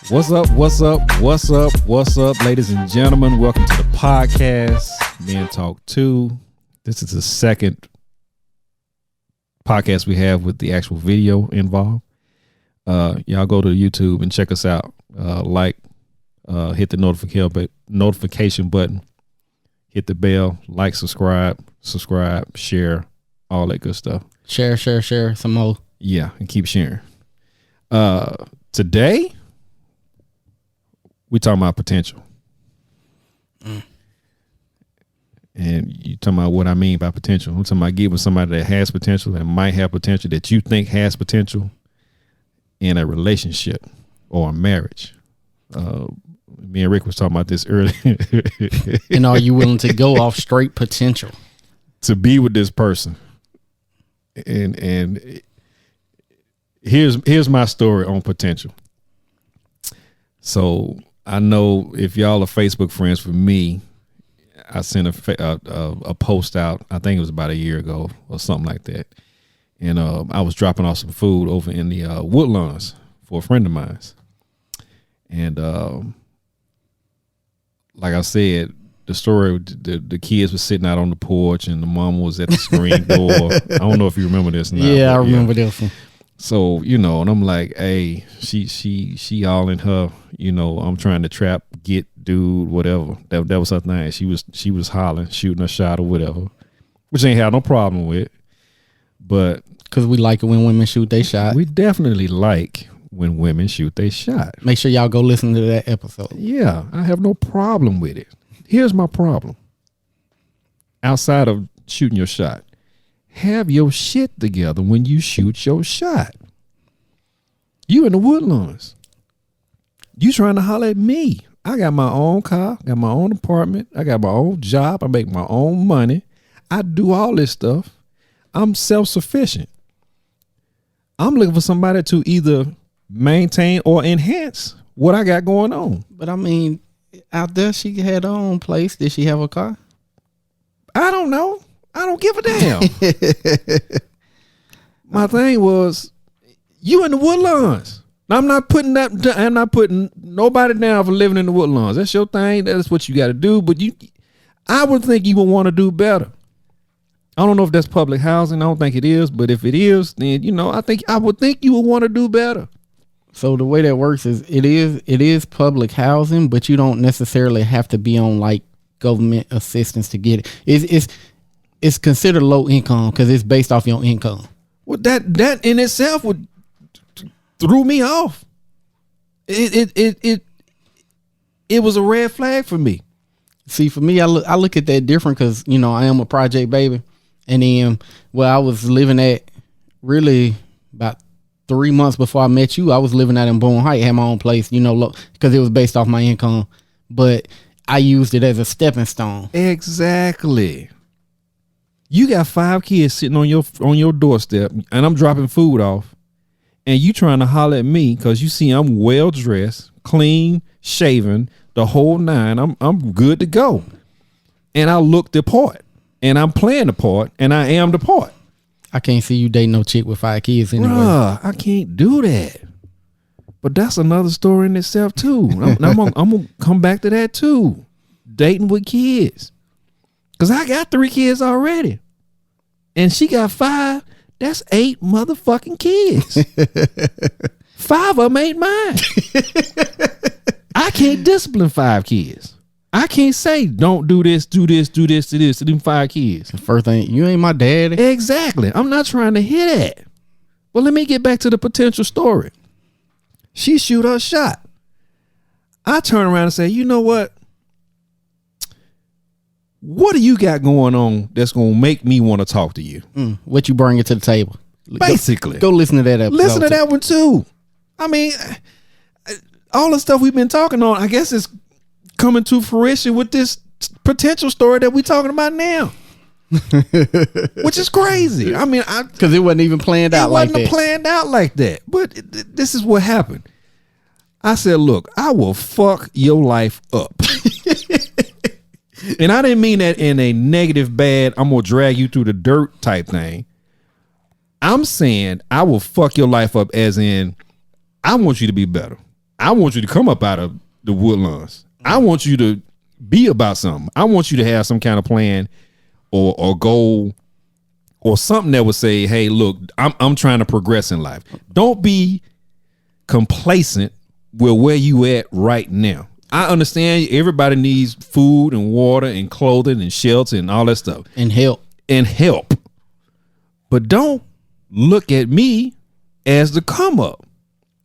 What's up, ladies and gentlemen? Welcome to the podcast, Men Talk 2. This is the second podcast we have with the actual video involved. Y'all go to YouTube and check us out. Hit the notification button, hit the bell, subscribe, share, all that good stuff. Share some more. Yeah, and keep sharing. Today, we talking about potential. And you talking about what I mean by potential. I'm talking about giving somebody that has potential, that might have potential, that you think has potential in a relationship or a marriage. Me and Rick was talking about this earlier. And are you willing to go off straight potential? To be with this person. And here's my story on potential. So I know if y'all are Facebook friends with me, I sent a post out, I think it was about a year ago or something like that. And I was dropping off some food over in the Woodlands for a friend of mine. And like I said, the story, the kids were sitting out on the porch and the mom was at the screen door. I don't know if you remember this. Yeah, I remember this one. So, and I'm like, hey, she all in her, I'm trying to trap, get dude, whatever. That was her thing. She was hollering, shooting a shot or whatever, which ain't had no problem with. But because we like it when women shoot they shot. We definitely like when women shoot they shot. Make sure y'all go listen to that episode. Yeah, I have no problem with it. Here's my problem. Outside of shooting your shot, have your shit together when you shoot your shot. You in the Woodlands. You trying to holler at me. I got my own car, got my own apartment, I got my own job, I make my own money. I do all this stuff. I'm self-sufficient. I'm looking for somebody to either maintain or enhance what I got going on. But I mean, out there she had her own place. Did she have a car? I don't know. I don't give a damn. My thing was, you in the Woodlands. I'm not putting nobody down for living in the Woodlands. That's your thing. That's what you got to do. But I would think you would want to do better. I don't know if that's public housing. I don't think it is. But if it is, then I would think you would want to do better. So the way that works is it is public housing, but you don't necessarily have to be on like government assistance to get it. It's considered low income because it's based off your income. Well, that in itself threw me off. It was a red flag for me. See, for me, I look at that different because I am a project baby, and then where I was living at really about 3 months before I met you, I was living out in Boone Heights, had my own place, because it was based off my income, but I used it as a stepping stone. Exactly. You got 5 kids sitting on your doorstep, and I'm dropping food off, and you trying to holler at me because you see I'm well dressed, clean, shaven, the whole nine. I'm good to go, and I look the part, and I'm playing the part, and I am the part. I can't see you dating no chick with 5 kids anyway. Bruh, I can't do that. But that's another story in itself too. I'm gonna come back to that too. Dating with kids. Cause I got 3 kids already. And she got 5. That's 8 motherfucking kids. 5 of them ain't mine. I can't discipline 5 kids. I can't say don't do this to them 5 kids. The first thing, you ain't my daddy. Exactly. I'm not trying to hear that. Well, let me get back to the potential story. She shoot her shot. I turn around and say, you know what? What do you got going on that's going to make me want to talk to you? What you bring it to the table? Basically. Go listen to that episode. Listen to that one too. I mean, all the stuff we've been talking on, I guess it's coming to fruition with this potential story that we're talking about now. Which is crazy. I mean, because it wasn't even planned out like that. It wasn't planned out like that. But this is what happened. I said, look, I will fuck your life up. And I didn't mean that in a negative, bad, I'm going to drag you through the dirt type thing. I'm saying I will fuck your life up as in, I want you to be better. I want you to come up out of the woodlands. I want you to be about something. I want you to have some kind of plan or goal or something that would say, hey, look, I'm trying to progress in life. Don't be complacent with where you at right now. I understand everybody needs food and water and clothing and shelter and all that stuff. And help. But don't look at me as the come up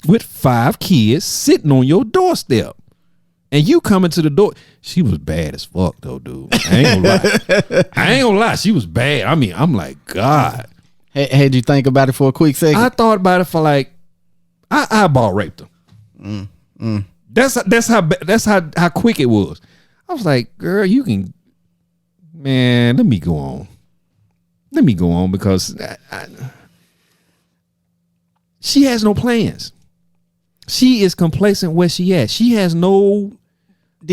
with 5 kids sitting on your doorstep. And you coming to the door. She was bad as fuck though, dude. I ain't gonna lie. She was bad. I mean, I'm like, God. Had you think about it for a quick second? I thought about it for like, I eyeball raped her. That's how quick it was. I was like, girl, you can, man, let me go on because she has no plans. She is complacent where she at. She has no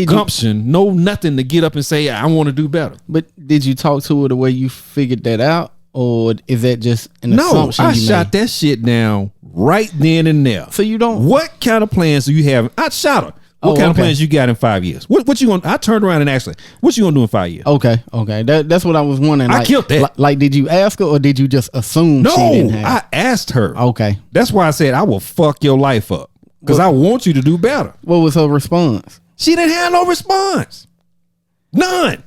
gumption, no nothing to get up and say, I want to do better. But did you talk to her the way you figured that out? Or is that just an assumption? No, I shot that shit down right then and there. So you don't. What kind of plans do you have? I shot her. What kind of plans you got in 5 years? What you gonna? I turned around and asked her, what you gonna do in 5 years? Okay. That's what I was wondering. I killed that. Like, did you ask her or did you just assume she didn't have? I asked her. Okay. That's why I said I will fuck your life up because I want you to do better. What was her response? She didn't have no response. None.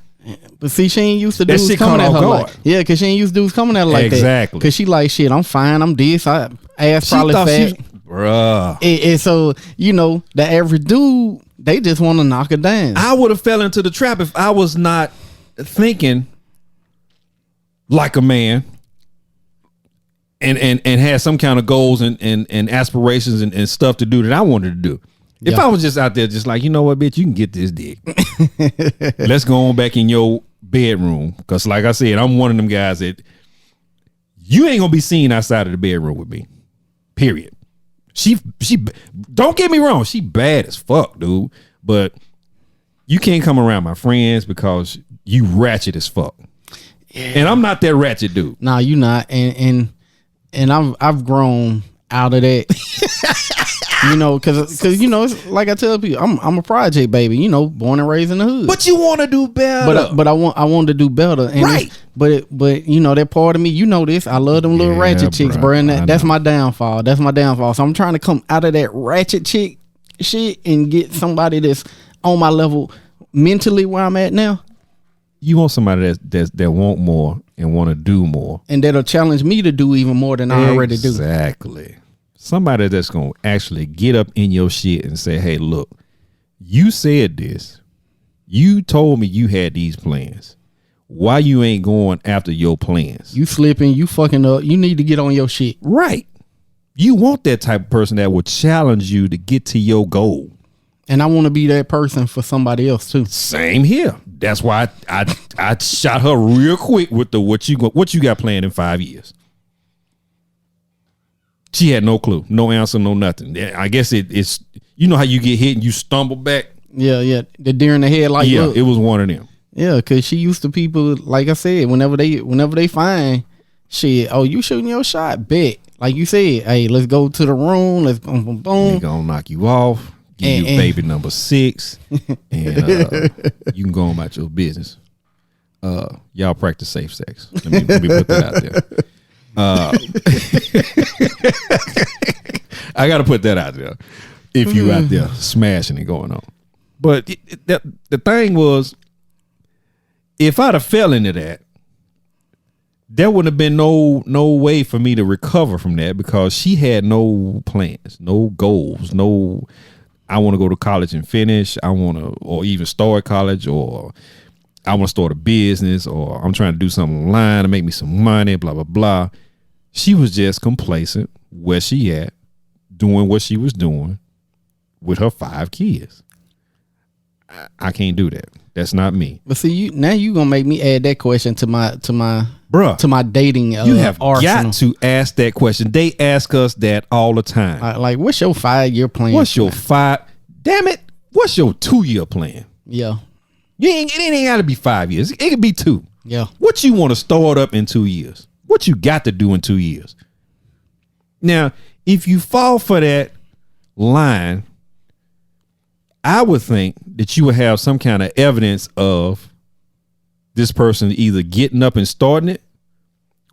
But see, she ain't used to dudes coming at her like, yeah, because she ain't used to dudes coming at her like that. Exactly. Because she like, shit, I'm fine, I'm this, I ass probably fat. Bruh. And so, you know, the average dude, they just want to knock her down. I would have fell into the trap if I was not thinking like a man and had some kind of goals and aspirations and stuff to do that I wanted to do. If I was just out there just like, you know what, bitch, you can get this dick. Let's go on back in your bedroom. Because like I said, I'm one of them guys that you ain't going to be seen outside of the bedroom with me. Period. She don't get me wrong. She bad as fuck, dude. But you can't come around my friends because you ratchet as fuck. Yeah. And I'm not that ratchet dude. Nah, you not. And I've grown out of that. You know, because you know, it's like I tell people, I'm a project baby. You know, born and raised in the hood. But you want to do better. But I want to do better. And right. But you know, that part of me, you know this. I love them little ratchet chicks, bro. And that's my downfall. That's my downfall. So I'm trying to come out of that ratchet chick shit and get somebody that's on my level mentally where I'm at now. You want somebody that want more and want to do more, and that'll challenge me to do even more than I already do. Exactly. Somebody that's going to actually get up in your shit and say, hey, look, you said this. You told me you had these plans. Why you ain't going after your plans? You slipping, you fucking up. You need to get on your shit. Right. You want that type of person that will challenge you to get to your goal. And I want to be that person for somebody else too. Same here. That's why I shot her real quick with the what you got planned in 5 years. She had no clue, no answer, no nothing. I guess it's, you know how you get hit and you stumble back? Yeah. The deer in the headlight. Yeah, it was one of them. Yeah, because she used to people, like I said, whenever they find shit, oh, you shooting your shot, bet. Like you said, hey, let's go to the room, let's boom, boom, boom. They gonna knock you off, give you baby number 6, and you can go on about your business. Y'all practice safe sex. Let me put that out there. I gotta put that out there if you out there smashing and going on. But the thing was, if I'd have fell into that, there wouldn't have been no way for me to recover from that because she had no plans, no goals, no I want to go to college and finish, I want to, or even start college, or I want to start a business, or I'm trying to do something online to make me some money, blah, blah, blah. She was just complacent where she at, doing what she was doing with her 5 kids. I can't do that. That's not me. But see, now you gonna make me add that question to my bruh, to my dating. You have arsenal. got to ask that question. They ask us that all the time. Like, what's your 5-year plan? What's your 5? Damn it! What's your 2-year plan? Yeah, it ain't got to be 5 years. It could be 2. Yeah. What you want to start up in 2 years? What you got to do in 2 years? Now, if you fall for that line, I would think that you would have some kind of evidence of this person either getting up and starting it,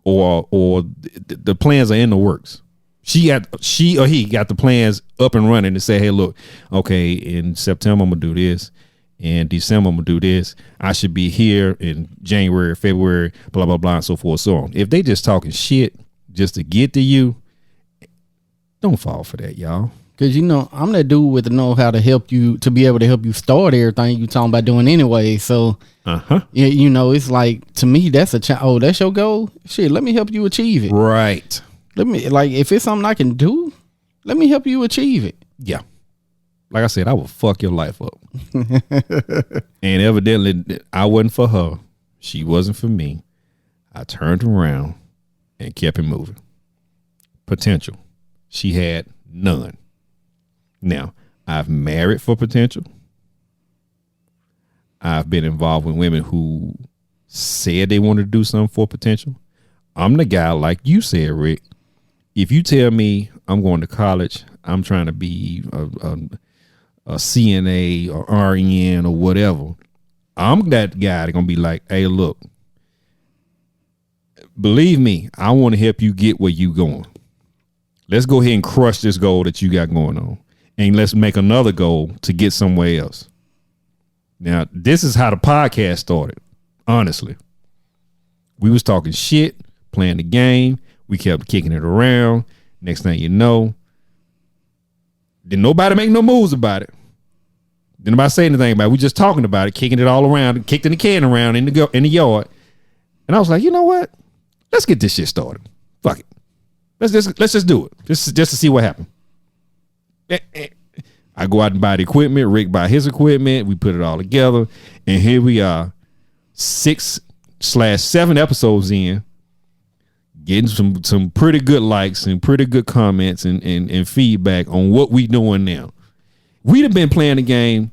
or the plans are in the works. She or he got the plans up and running to say, hey, look, okay, in September I'm gonna do this, in December I'm gonna do this. I should be here in January, February, blah blah blah, and so forth, so on. If they just talking shit just to get to you, don't fall for that, y'all. Cause I'm that dude with the know how to help you, to be able to help you start everything you talking about doing anyway. So, it's like, to me, that's that's your goal. Shit, let me help you achieve it. Right. Let me, like, if it's something I can do, let me help you achieve it. Yeah. Like I said, I will fuck your life up. And evidently, I wasn't for her. She wasn't for me. I turned around and kept it moving. Potential. She had none. Now, I've married for potential. I've been involved with women who said they wanted to do something for potential. I'm the guy, like you said, Rick. If you tell me I'm going to college, I'm trying to be a CNA or RN or whatever, I'm that guy that's going to be like, hey, look, believe me, I want to help you get where you going. Let's go ahead and crush this goal that you got going on. And let's make another goal to get somewhere else. Now, this is how the podcast started, honestly. We was talking shit, playing the game. We kept kicking it around. Next thing you know, didn't nobody make no moves about it. Didn't nobody say anything about it. We just talking about it, kicking it all around, kicking the can around in the yard. And I was like, you know what? Let's get this shit started. Fuck it. Let's just do it. Just to see what happens. I go out and buy the equipment. Rick buy his equipment. We put it all together. And here we are, 6/7 episodes in, getting some pretty good likes and pretty good comments and feedback on what we doing now. We'd have been playing the game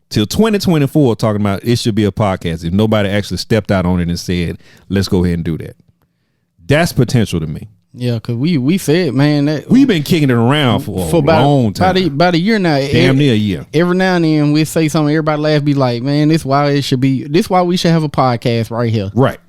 till 2024 talking about it should be a podcast if nobody actually stepped out on it and said, let's go ahead and do that. That's potential to me. Yeah, because we said, man, that we've been kicking it around for a long time. About a year now. Damn near a year. Every now and then we say something, everybody laugh, be like, man, this why we should have a podcast right here. Right.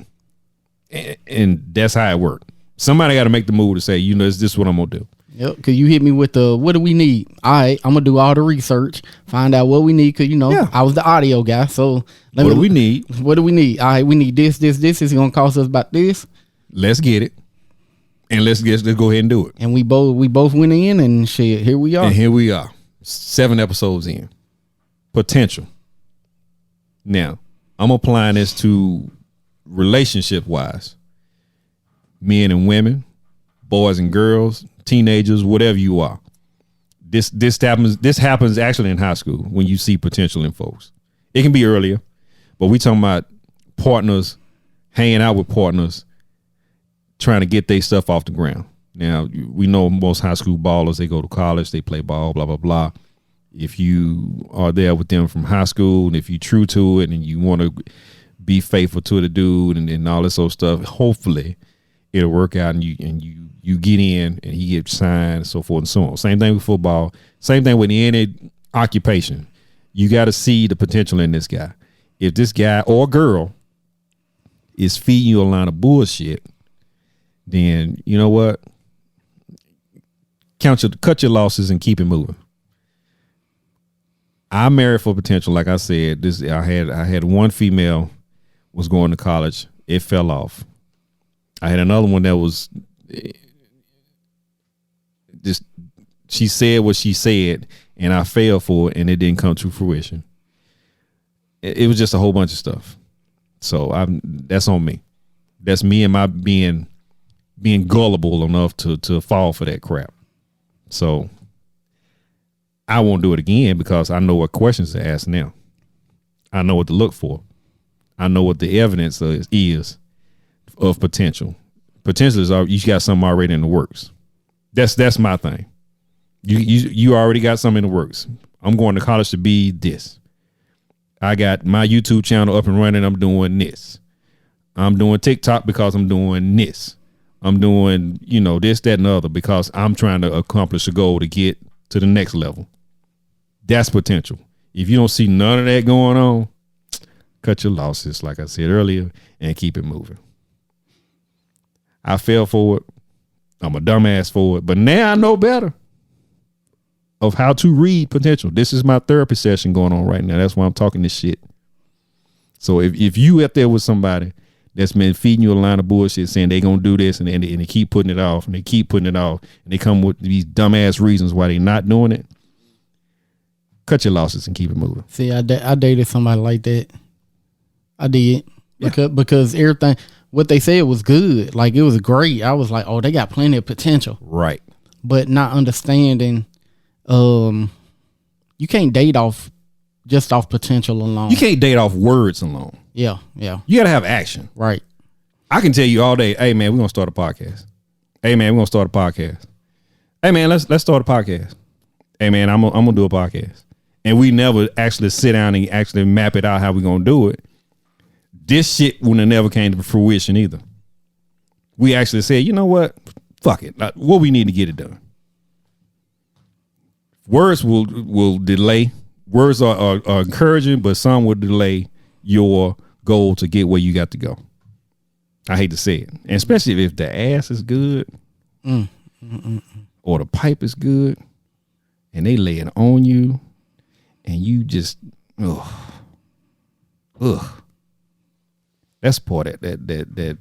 And that's how it worked. Somebody got to make the move to say, is this what I'm going to do? Yep, because you hit me with what do we need? All right, I'm going to do all the research, find out what we need, because, I was the audio guy. So what do we need? What do we need? All right, we need this. This is going to cost us about this. Let's get it. And let's go ahead and do it. And we both went in and shit, here we are. And here we are. 7 episodes in. Potential. Now, I'm applying this to relationship wise. Men and women, boys and girls, teenagers, whatever you are. This happens actually in high school when you see potential in folks. It can be earlier, but we talking about partners, hanging out with partners, trying to get their stuff off the ground. Now, we know most high school ballers, they go to college, they play ball, blah, blah, blah. If you are there with them from high school, and if you're true to it and you want to be faithful to the dude and all this old stuff, hopefully it'll work out and you get in and he gets signed and so forth and so on. Same thing with football. Same thing with any occupation. You got to see the potential in this guy. If this guy or girl is feeding you a line of bullshit, then you know what? Cut your losses and keep it moving. I married for potential, like I said. I had one female was going to college. It fell off. I had another one that was just, she said what she said, and I fell for it, and it didn't come to fruition. It was just a whole bunch of stuff. So that's on me. That's me and my being gullible enough to fall for that crap. So I won't do it again because I know what questions to ask now. I know what to look for. I know what the evidence is of potential. Potential is you got something already in the works. That's my thing. You already got something in the works. I'm going to college to be this. I got my YouTube channel up and running. I'm doing this. I'm doing TikTok because I'm doing this. I'm doing, this, that, and the other because I'm trying to accomplish a goal to get to the next level. That's potential. If you don't see none of that going on, cut your losses, like I said earlier, and keep it moving. I fell for it. I'm a dumbass for it. But now I know better of how to read potential. This is my therapy session going on right now. That's why I'm talking this shit. So if you up there with somebody that's been feeding you a line of bullshit saying they gonna do this and they keep putting it off and they keep putting it off and they come with these dumbass reasons why they not doing it, cut your losses and keep it moving. See, I dated somebody like that. I did. Because everything, what they said was good. Like, it was great. I was like, oh, they got plenty of potential. Right. But not understanding, you can't date just off potential alone. You can't date off words alone. Yeah. You got to have action. Right. I can tell you all day, hey, man, we're going to start a podcast. Hey, man, we're going to start a podcast. Hey, man, let's start a podcast. Hey, man, I'm going to do a podcast. And we never actually sit down and actually map it out how we're going to do it. This shit wouldn't have never came to fruition either. We actually said, you know what? Fuck it. Like, what we need to get it done. Words will delay. Words are encouraging, but some will delay your goal to get where you got to go. I hate to say it. And especially if the ass is good or the pipe is good and they lay it on you and you just, ugh. That's part that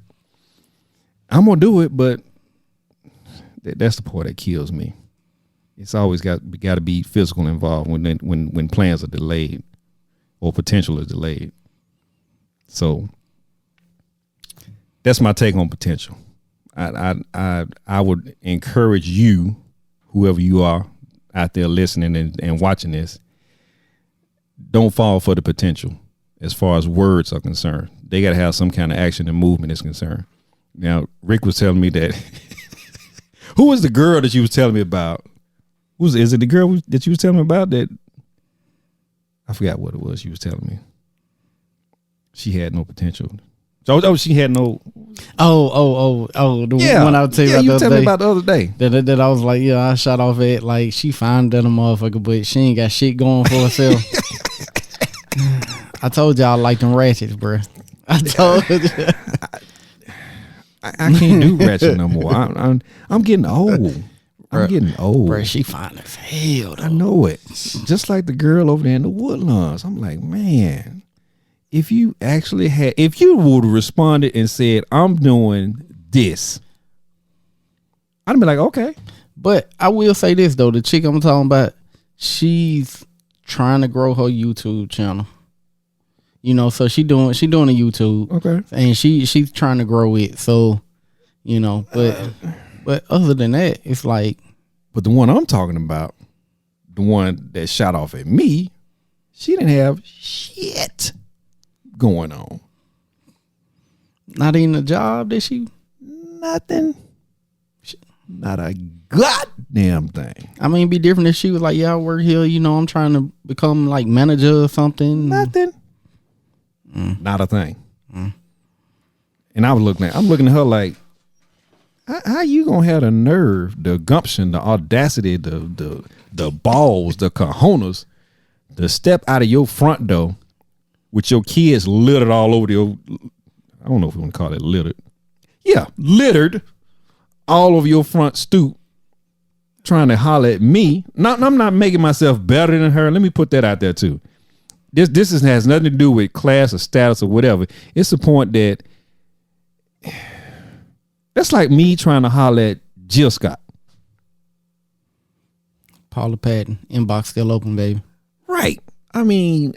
I'm gonna do it, but that's the part that kills me. It's always got to be physical involved when plans are delayed or potential is delayed. So that's my take on potential. I would encourage you, whoever you are out there listening and watching this, don't fall for the potential as far as words are concerned. They got to have some kind of action and movement is concerned. Now, Rick was telling me that who was the girl that you was telling me about? Is it the girl that you was telling me about that? I forgot what it was you was telling me. She had no potential. Oh, she had no. Oh, the one I was telling you about the other day. That I was like, yeah, I shot off at, like, she fine than a motherfucker, but she ain't got shit going for herself. I told y'all I like them ratchets, bro. I told you. I can't do ratchet no more. I'm getting old. I'm getting old. Bro, she fine as hell, though. I know it. Just like the girl over there in the Woodlands. I'm like, man, if you would have responded and said, I'm doing this, I'd be like, okay. But I will say this, though. The chick I'm talking about, she's trying to grow her YouTube channel. You know, so she doing a YouTube. Okay. And she's trying to grow it. So, you know, but other than that, it's like. But the one I'm talking about, the one that shot off at me, she didn't have shit going on. Not even a job, did she? Nothing. Not a goddamn thing. I mean, it'd be different if she was like, yeah, I work here. You know, I'm trying to become like manager or something. Nothing. Not a thing. And I'm looking at her like, how you gonna have the nerve, the gumption, the audacity, the balls, the cojones to step out of your front door with your kids littered all over I don't know if we want to call it littered. Yeah, littered all over your front stoop, trying to holler at me. I'm not making myself better than her. Let me put that out there too. This has nothing to do with class or status or whatever. It's the point that that's like me trying to holler at Jill Scott. Paula Patton, inbox still open, baby. Right. I mean,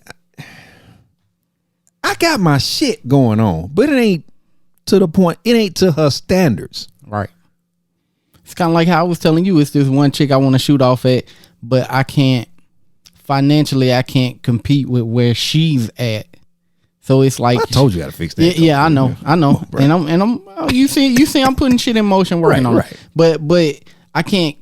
I got my shit going on, but it ain't to the point. It ain't to her standards. Right. It's kind of like how I was telling you. It's this one chick I want to shoot off at, but I can't. Financially, I can't compete with where she's at. So it's like I told you how to fix that. Yeah, I know. And I'm you see I'm putting shit in motion working on it. But I can't,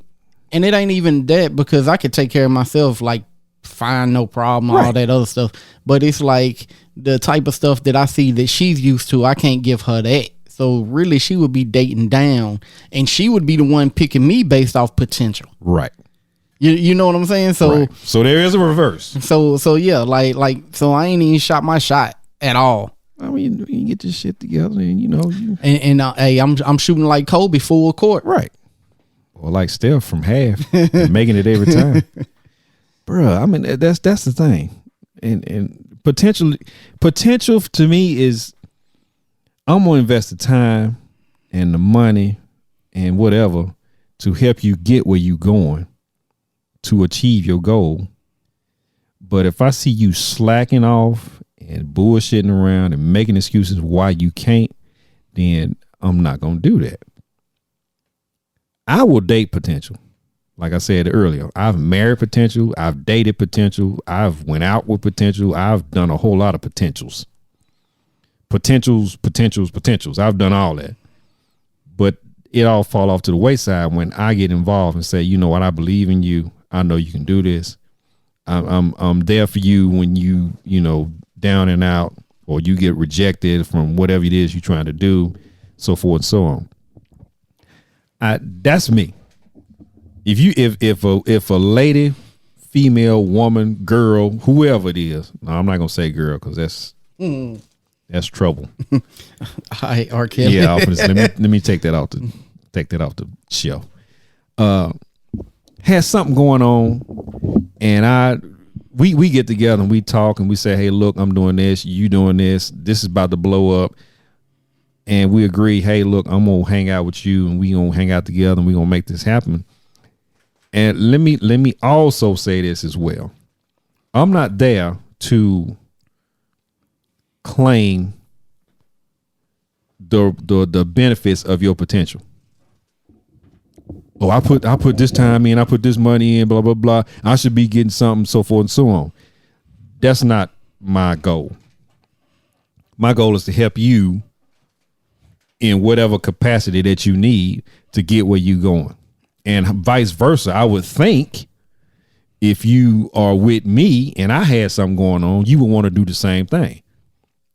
and it ain't even that because I could take care of myself, like fine, no problem, all that other stuff. But it's like the type of stuff that I see that she's used to, I can't give her that. So really she would be dating down and she would be the one picking me based off potential. Right. You know what I'm saying? So right. So there is a reverse. So yeah, so I ain't even shot my shot at all. I mean, you get your shit together, and hey, I'm shooting like Kobe full court, right, or like Steph from half, and making it every time, bruh. I mean, that's the thing, and potential to me is I'm gonna invest the time and the money and whatever to help you get where you going to achieve your goal. But if I see you slacking off and bullshitting around and making excuses why you can't, then I'm not going to do that. I will date potential. Like I said earlier, I've married potential. I've dated potential. I've went out with potential. I've done a whole lot of potentials. Potentials. I've done all that. But it all fall off to the wayside when I get involved and say, you know what, I believe in you. I know you can do this. I'm there for you when you down and out, or you get rejected from whatever it is you're trying to do, so forth and so on. That's me. If a lady, female, woman, girl, whoever it is, no, I'm not gonna say girl because that's trouble. Hi, R. Kelly. Yeah, let me take that off the shelf. Has something going on, and we get together and we talk and we say, hey, look, I'm doing this, you doing this is about to blow up, and we agree, hey, look, I'm gonna hang out with you and we gonna hang out together and we gonna make this happen. And let me also say this as well. I'm not there to claim the benefits of your potential. Oh, I put this time in, I put this money in, blah, blah, blah. I should be getting something, so forth and so on. That's not my goal. My goal is to help you in whatever capacity that you need to get where you're going. And vice versa, I would think if you are with me and I had something going on, you would want to do the same thing.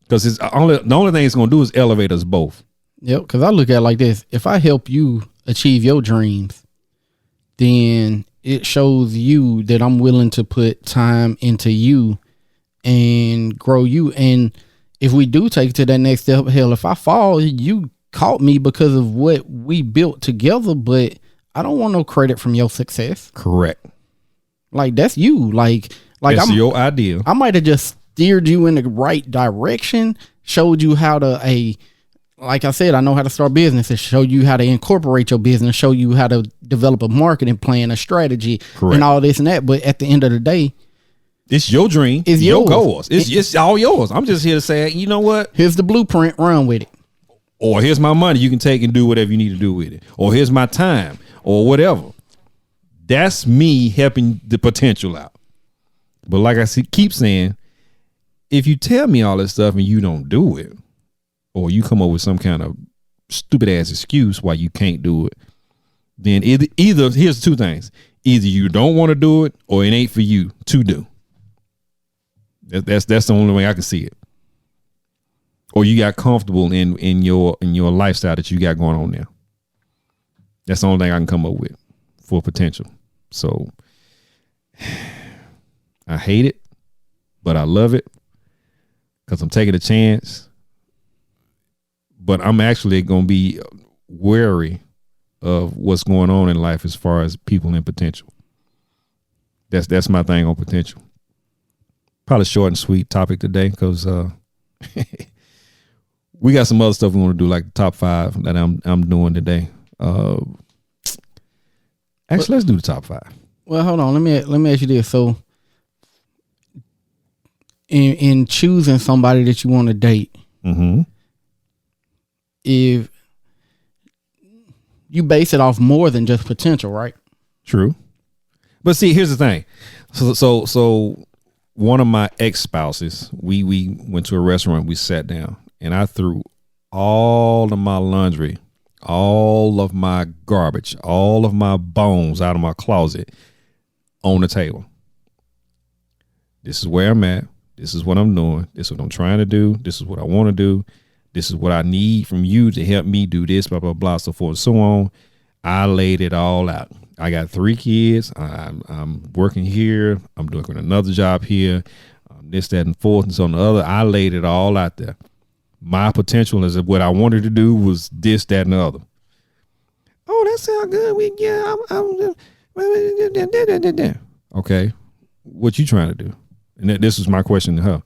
Because the only thing it's going to do is elevate us both. Yep, because I look at it like this. If I help you achieve your dreams, then it shows you that I'm willing to put time into you and grow you. And if we do take it to that next step, hell, if I fall, you caught me because of what we built together, but I don't want no credit from your success. Correct. Like, that's you. Like that's your idea. I might have just steered you in the right direction, showed you how to like I said, I know how to start businesses, show you how to incorporate your business, show you how to develop a marketing plan, a strategy, correct, and all this and that. But at the end of the day, it's your dream. It's your goals. It's all yours. I'm just here to say, you know what? Here's the blueprint. Run with it. Or here's my money. You can take and do whatever you need to do with it. Or here's my time or whatever. That's me helping the potential out. But like I keep saying, if you tell me all this stuff and you don't do it, or you come up with some kind of stupid ass excuse why you can't do it, then either here's two things. Either you don't want to do it or it ain't for you to do. That's the only way I can see it. Or you got comfortable in your lifestyle that you got going on now. That's the only thing I can come up with for potential. So I hate it, but I love it because I'm taking a chance. But I'm actually going to be wary of what's going on in life as far as people in potential. That's my thing on potential. Probably short and sweet topic today because we got some other stuff we want to do, like the top 5 that I'm doing today. Actually, let's do the top 5. Well, hold on. Let me ask you this. So, in choosing somebody that you want to date, mm-hmm, if you base it off more than just potential, right? True. But see, here's the thing. So one of my ex-spouses, we went to a restaurant, we sat down, and I threw all of my laundry, all of my garbage, all of my bones out of my closet on the table. This is where I'm at. This is what I'm doing. This is what I'm trying to do. This is what I want to do. This is what I need from you to help me do this, blah, blah, blah, so forth and so on. I laid it all out. I got 3 kids. I'm working here. I'm doing another job here. This, that, and fourth, and so on the other. I laid it all out there. My potential is what I wanted to do was this, that, and the other. Oh, that sounds good. Okay, what you trying to do? And this was my question to her.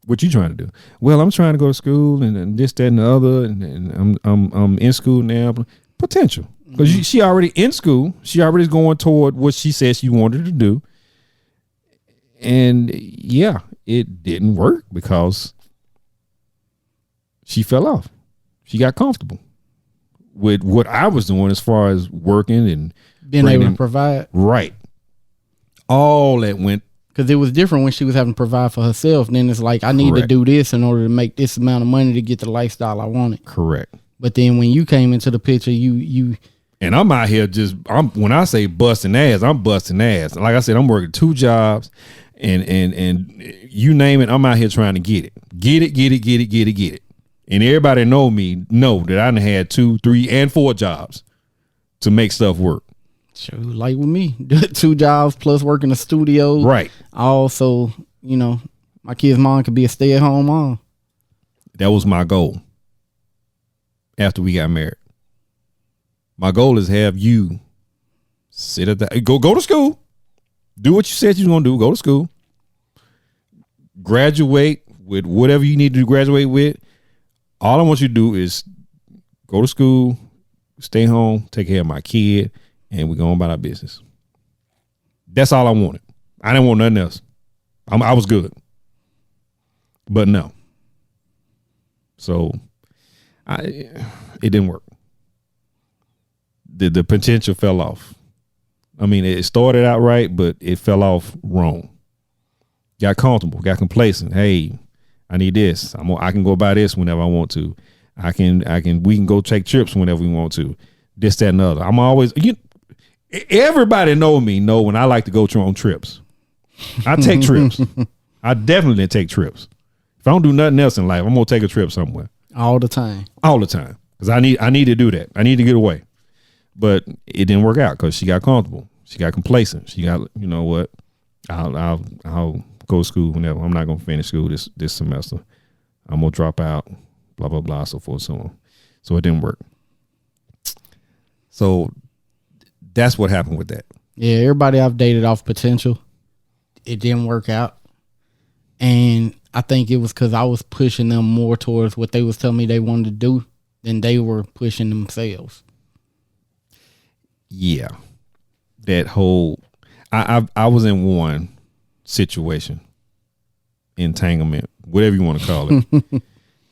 What you trying to do? Well, I'm trying to go to school and this, that, and the other, and I'm in school now. Potential, because she already in school. She already is going toward what she said she wanted to do. And yeah, it didn't work because she fell off. She got comfortable with what I was doing as far as working and being able to provide. Right. All that went. Because it was different when she was having to provide for herself. Then it's like, I need to do this in order to make this amount of money to get the lifestyle I wanted. Correct. But then when you came into the picture, you and I'm out here when I say busting ass, I'm busting ass. Like I said, I'm working 2 jobs and you name it, I'm out here trying to get it. Get it. And everybody know that I done had 2, 3, and 4 jobs to make stuff work. Sure, like with me, 2 jobs plus working a studio. Right. Also, my kid's mom could be a stay-at-home mom. That was my goal after we got married. My goal is have you sit at the go to school, do what you said you was gonna do, go to school, graduate with whatever you need to graduate with. All I want you to do is go to school, stay home, take care of my kid, and we're going about our business. That's all I wanted. I didn't want nothing else. I was good. But no. So it didn't work. The potential fell off. I mean, it started out right, but it fell off wrong. Got comfortable, got complacent. Hey, I need this. I can go buy this whenever I want to. We can go take trips whenever we want to. This, that, and the other. I'm always, everybody know when I like to go on trips. I take trips. I definitely take trips. If I don't do nothing else in life, I'm gonna take a trip somewhere. All the time. Because I need to do that. I need to get away. But it didn't work out because she got comfortable. She got complacent. She got, you know what? I'll go to school whenever. I'm not gonna finish school this semester. I'm gonna drop out. Blah blah blah. So forth, so on. So it didn't work. So that's what happened with that. Yeah, everybody I've dated off potential, it didn't work out, and I think it was because I was pushing them more towards what they was telling me they wanted to do than they were pushing themselves. Yeah, that whole I was in one situation, entanglement, whatever you want to call it,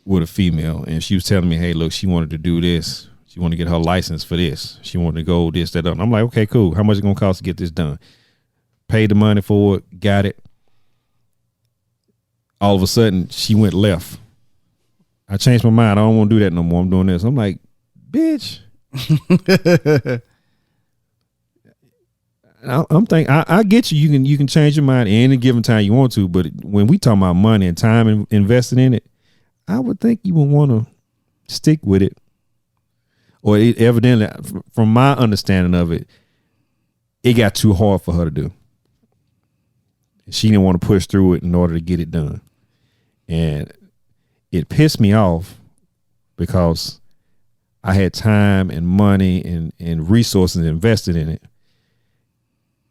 with a female, and she was telling me, hey, look, she wanted to do this. She wanted to get her license for this. She wanted to go this, that, and I'm like, okay, cool. How much is it gonna cost to get this done? Paid the money for it, got it. All of a sudden, she went left. I changed my mind. I don't want to do that no more. I'm doing this. I'm like, bitch. I'm thinking, I get you. You can change your mind any given time you want to, but when we talk about money and time invested in it, I would think you would want to stick with it. Or evidently, from my understanding of it, it got too hard for her to do. She didn't want to push through it in order to get it done. And it pissed me off because I had time and money and resources invested in it.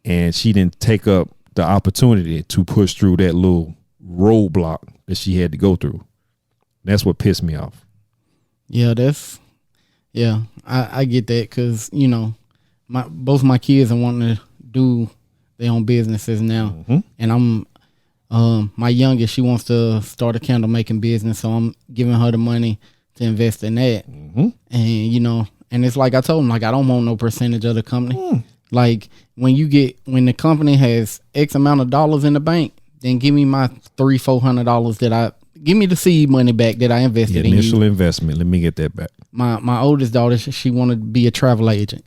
And she didn't take up the opportunity to push through that little roadblock that she had to go through. That's what pissed me off. Yeah, I get that because, both my kids are wanting to do their own businesses now. Mm-hmm. And I'm, my youngest, she wants to start a candle making business. So I'm giving her the money to invest in that. Mm-hmm. And, and it's like I told them, like, I don't want no percentage of the company. Like when the company has X amount of dollars in the bank, then give me my $300-$400 give me the seed money back that I invested in. Initial investment. Let me get that back. My oldest daughter, she wanted to be a travel agent.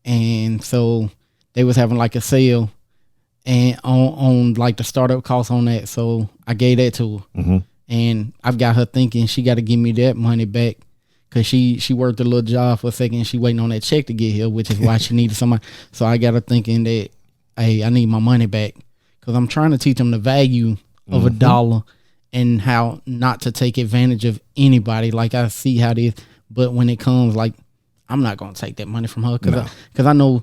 And so they was having like a sale and on like the startup costs on that. So I gave that to her. Mm-hmm. And I've got her thinking she got to give me that money back Cause she worked a little job for a second. She waiting on that check to get here, which is why she needed somebody. So I got her thinking that, hey, I need my money back. Cause I'm trying to teach them the value of a dollar and how not to take advantage of anybody. Like I see how it is, but when it comes, like I'm not gonna take that money from her because I know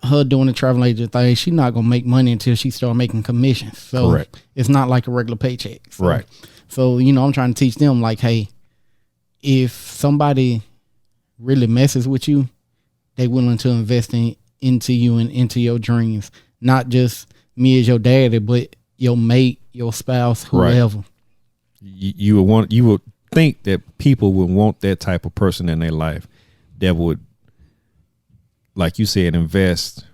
her doing the travel agent thing. She's not gonna make money until she start making commissions. So Correct. It's not like a regular paycheck. So, Right. So I'm trying to teach them like, hey, if somebody really messes with you, they willing to invest into you and into your dreams. Not just me as your daddy, but your mate, your spouse, whoever. Right. You would think that people would want that type of person in their life that would, like you said, invest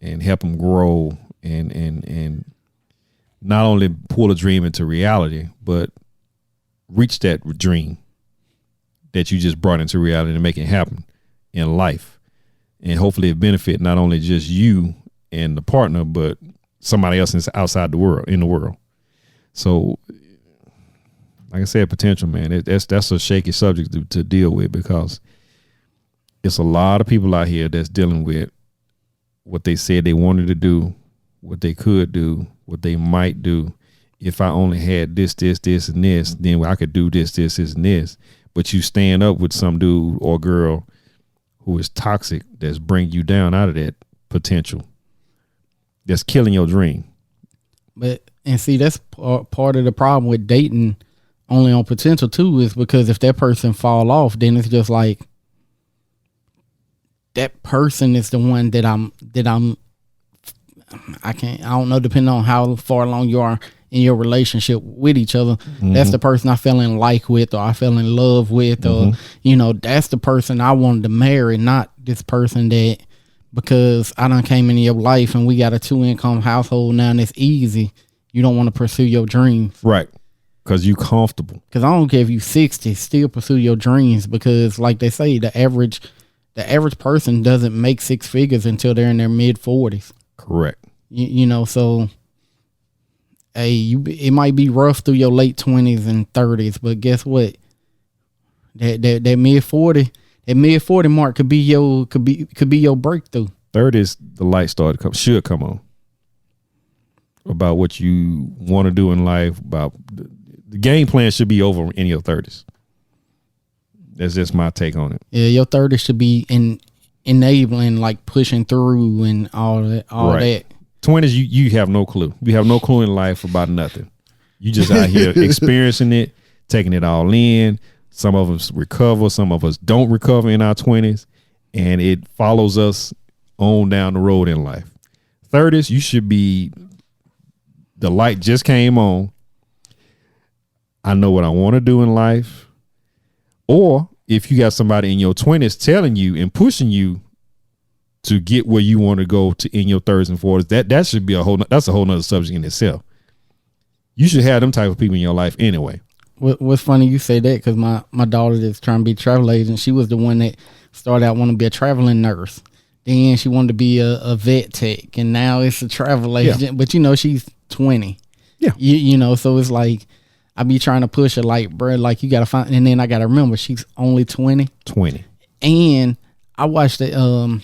and help them grow and not only pull a dream into reality, but reach that dream that you just brought into reality and make it happen in life. And hopefully it benefit not only just you and the partner, but somebody else outside in the world. So, like I said, potential, man, that's a shaky subject to deal with because it's a lot of people out here that's dealing with what they said they wanted to do, what they could do, what they might do. If I only had this, and this, then I could do this, and this. But you stand up with some dude or girl who is toxic, that's bringing you down out of that potential, that's killing your dream. And see, that's part of the problem with dating only on potential too, is because if that person fall off, then it's just like that person is the one that I don't know, depending on how far along you are in your relationship with each other. That's the person I fell in like with, or I fell in love with, or that's the person I wanted to marry, not this person that, because I done came into your life and we got a 2-income household now and it's easy, you don't want to pursue your dreams. Right. Because you comfortable. Because I don't care if you 60, still pursue your dreams, because like they say, the average person doesn't make 6 figures until they're in their mid 40s. Correct. So hey, it might be rough through your late 20s and 30s, but guess what? That mid 40 mark could be your breakthrough. 30s, the light should come on about what you want to do in life. About the game plan should be over in your 30s. That's just my take on it. Yeah, your 30s should be enabling, like pushing through and all that. Right. 20s, you have no clue. You have no clue in life about nothing. You just out here experiencing it, taking it all in. Some of us recover, some of us don't recover in our 20s, and it follows us on down the road in life. 30s, you should be, the light just came on. I know what I want to do in life. Or if you got somebody in your 20s telling you and pushing you to get where you want to go to in your 30s and 40s, that should be that's a whole nother subject in itself. You should have them type of people in your life anyway. What's funny you say that, because my daughter that's trying to be a travel agent, she was the one that started out wanting to be a traveling nurse. Then she wanted to be a vet tech, and now it's a travel agent. Yeah. But she's 20. Yeah. So it's like I be trying to push her, like, bro, like you gotta find, and then I gotta remember she's only 20. And I watched the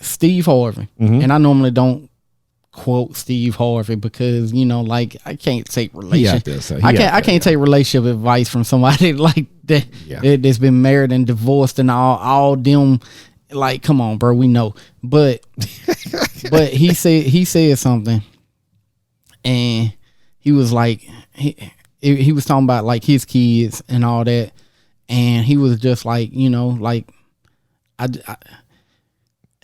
Steve Harvey, and I normally don't quote Steve Harvey because like I can't take relationship. I can't take relationship advice from somebody like that that's been married and divorced and all them. Like, come on, bro, we know. But he said something, and he was like he was talking about like his kids and all that, and he was just like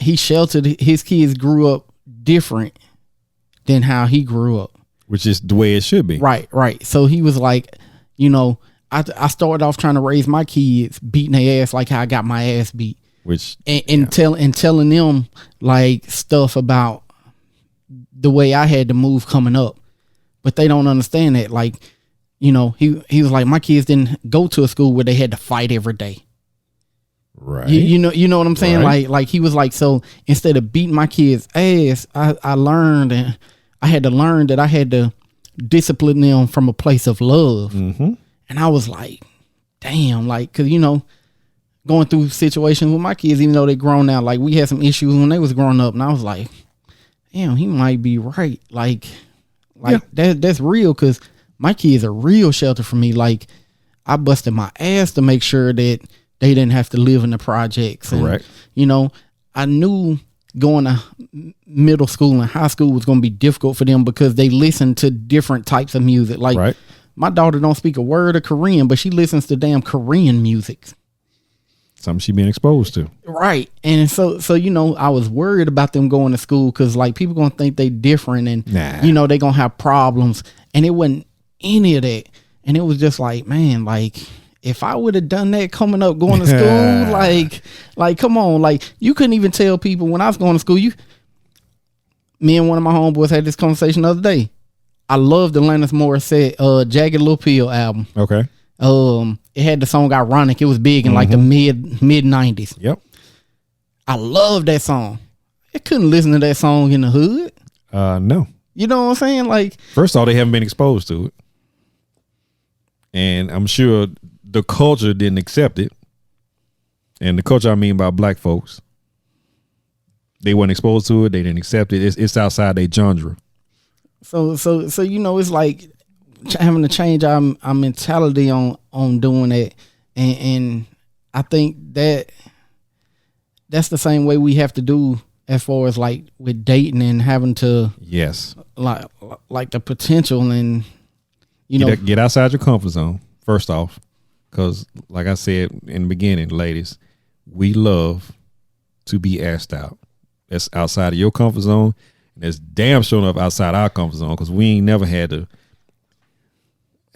he sheltered his kids, grew up different than how he grew up, which is the way it should be. Right. So he was like, I started off trying to raise my kids, beating their ass like how I got my ass beat, telling them like stuff about the way I had to move coming up, but they don't understand that. Like, he was like, my kids didn't go to a school where they had to fight every day. Right. You know what I'm saying? Right. Like he was like, so instead of beating my kids' ass, I learned, and I had to learn that I had to discipline them from a place of love. Mm-hmm. And I was like, damn, like, cause going through situations with my kids, even though they grown now, like we had some issues when they was growing up, and I was like, damn, he might be right. Like that's real, cause my kids are real shelter for me. Like I busted my ass to make sure that they didn't have to live in the projects. Correct. And, I knew going to middle school and high school was going to be difficult for them because they listen to different types of music. Like my daughter don't speak a word of Korean, but she listens to damn Korean music. Something she been exposed to. Right. And so I was worried about them going to school because like people going to think they different and, they going to have problems. And it wasn't any of that. And it was just like, man, like if I would have done that coming up, going to school, like, come on, like you couldn't even tell people when I was going to school, me and one of my homeboys had this conversation the other day. I loved Alanis Morissette, Jagged Little Pill album. Okay. It had the song Ironic. It was big in like the mid 90s. Yep. I love that song. I couldn't listen to that song in the hood. No. You know what I'm saying? Like, first of all, they haven't been exposed to it. And I'm sure the culture didn't accept it. And the culture I mean by black folks. They weren't exposed to it. They didn't accept it. It's outside their genre. So it's like having to change our mentality on doing that. And I think that's the same way we have to do as far as like with dating and having to like the potential and get outside your comfort zone first off, because like I said in the beginning, ladies, we love to be asked out. That's outside of your comfort zone, and that's damn sure enough outside our comfort zone, because we ain't never had to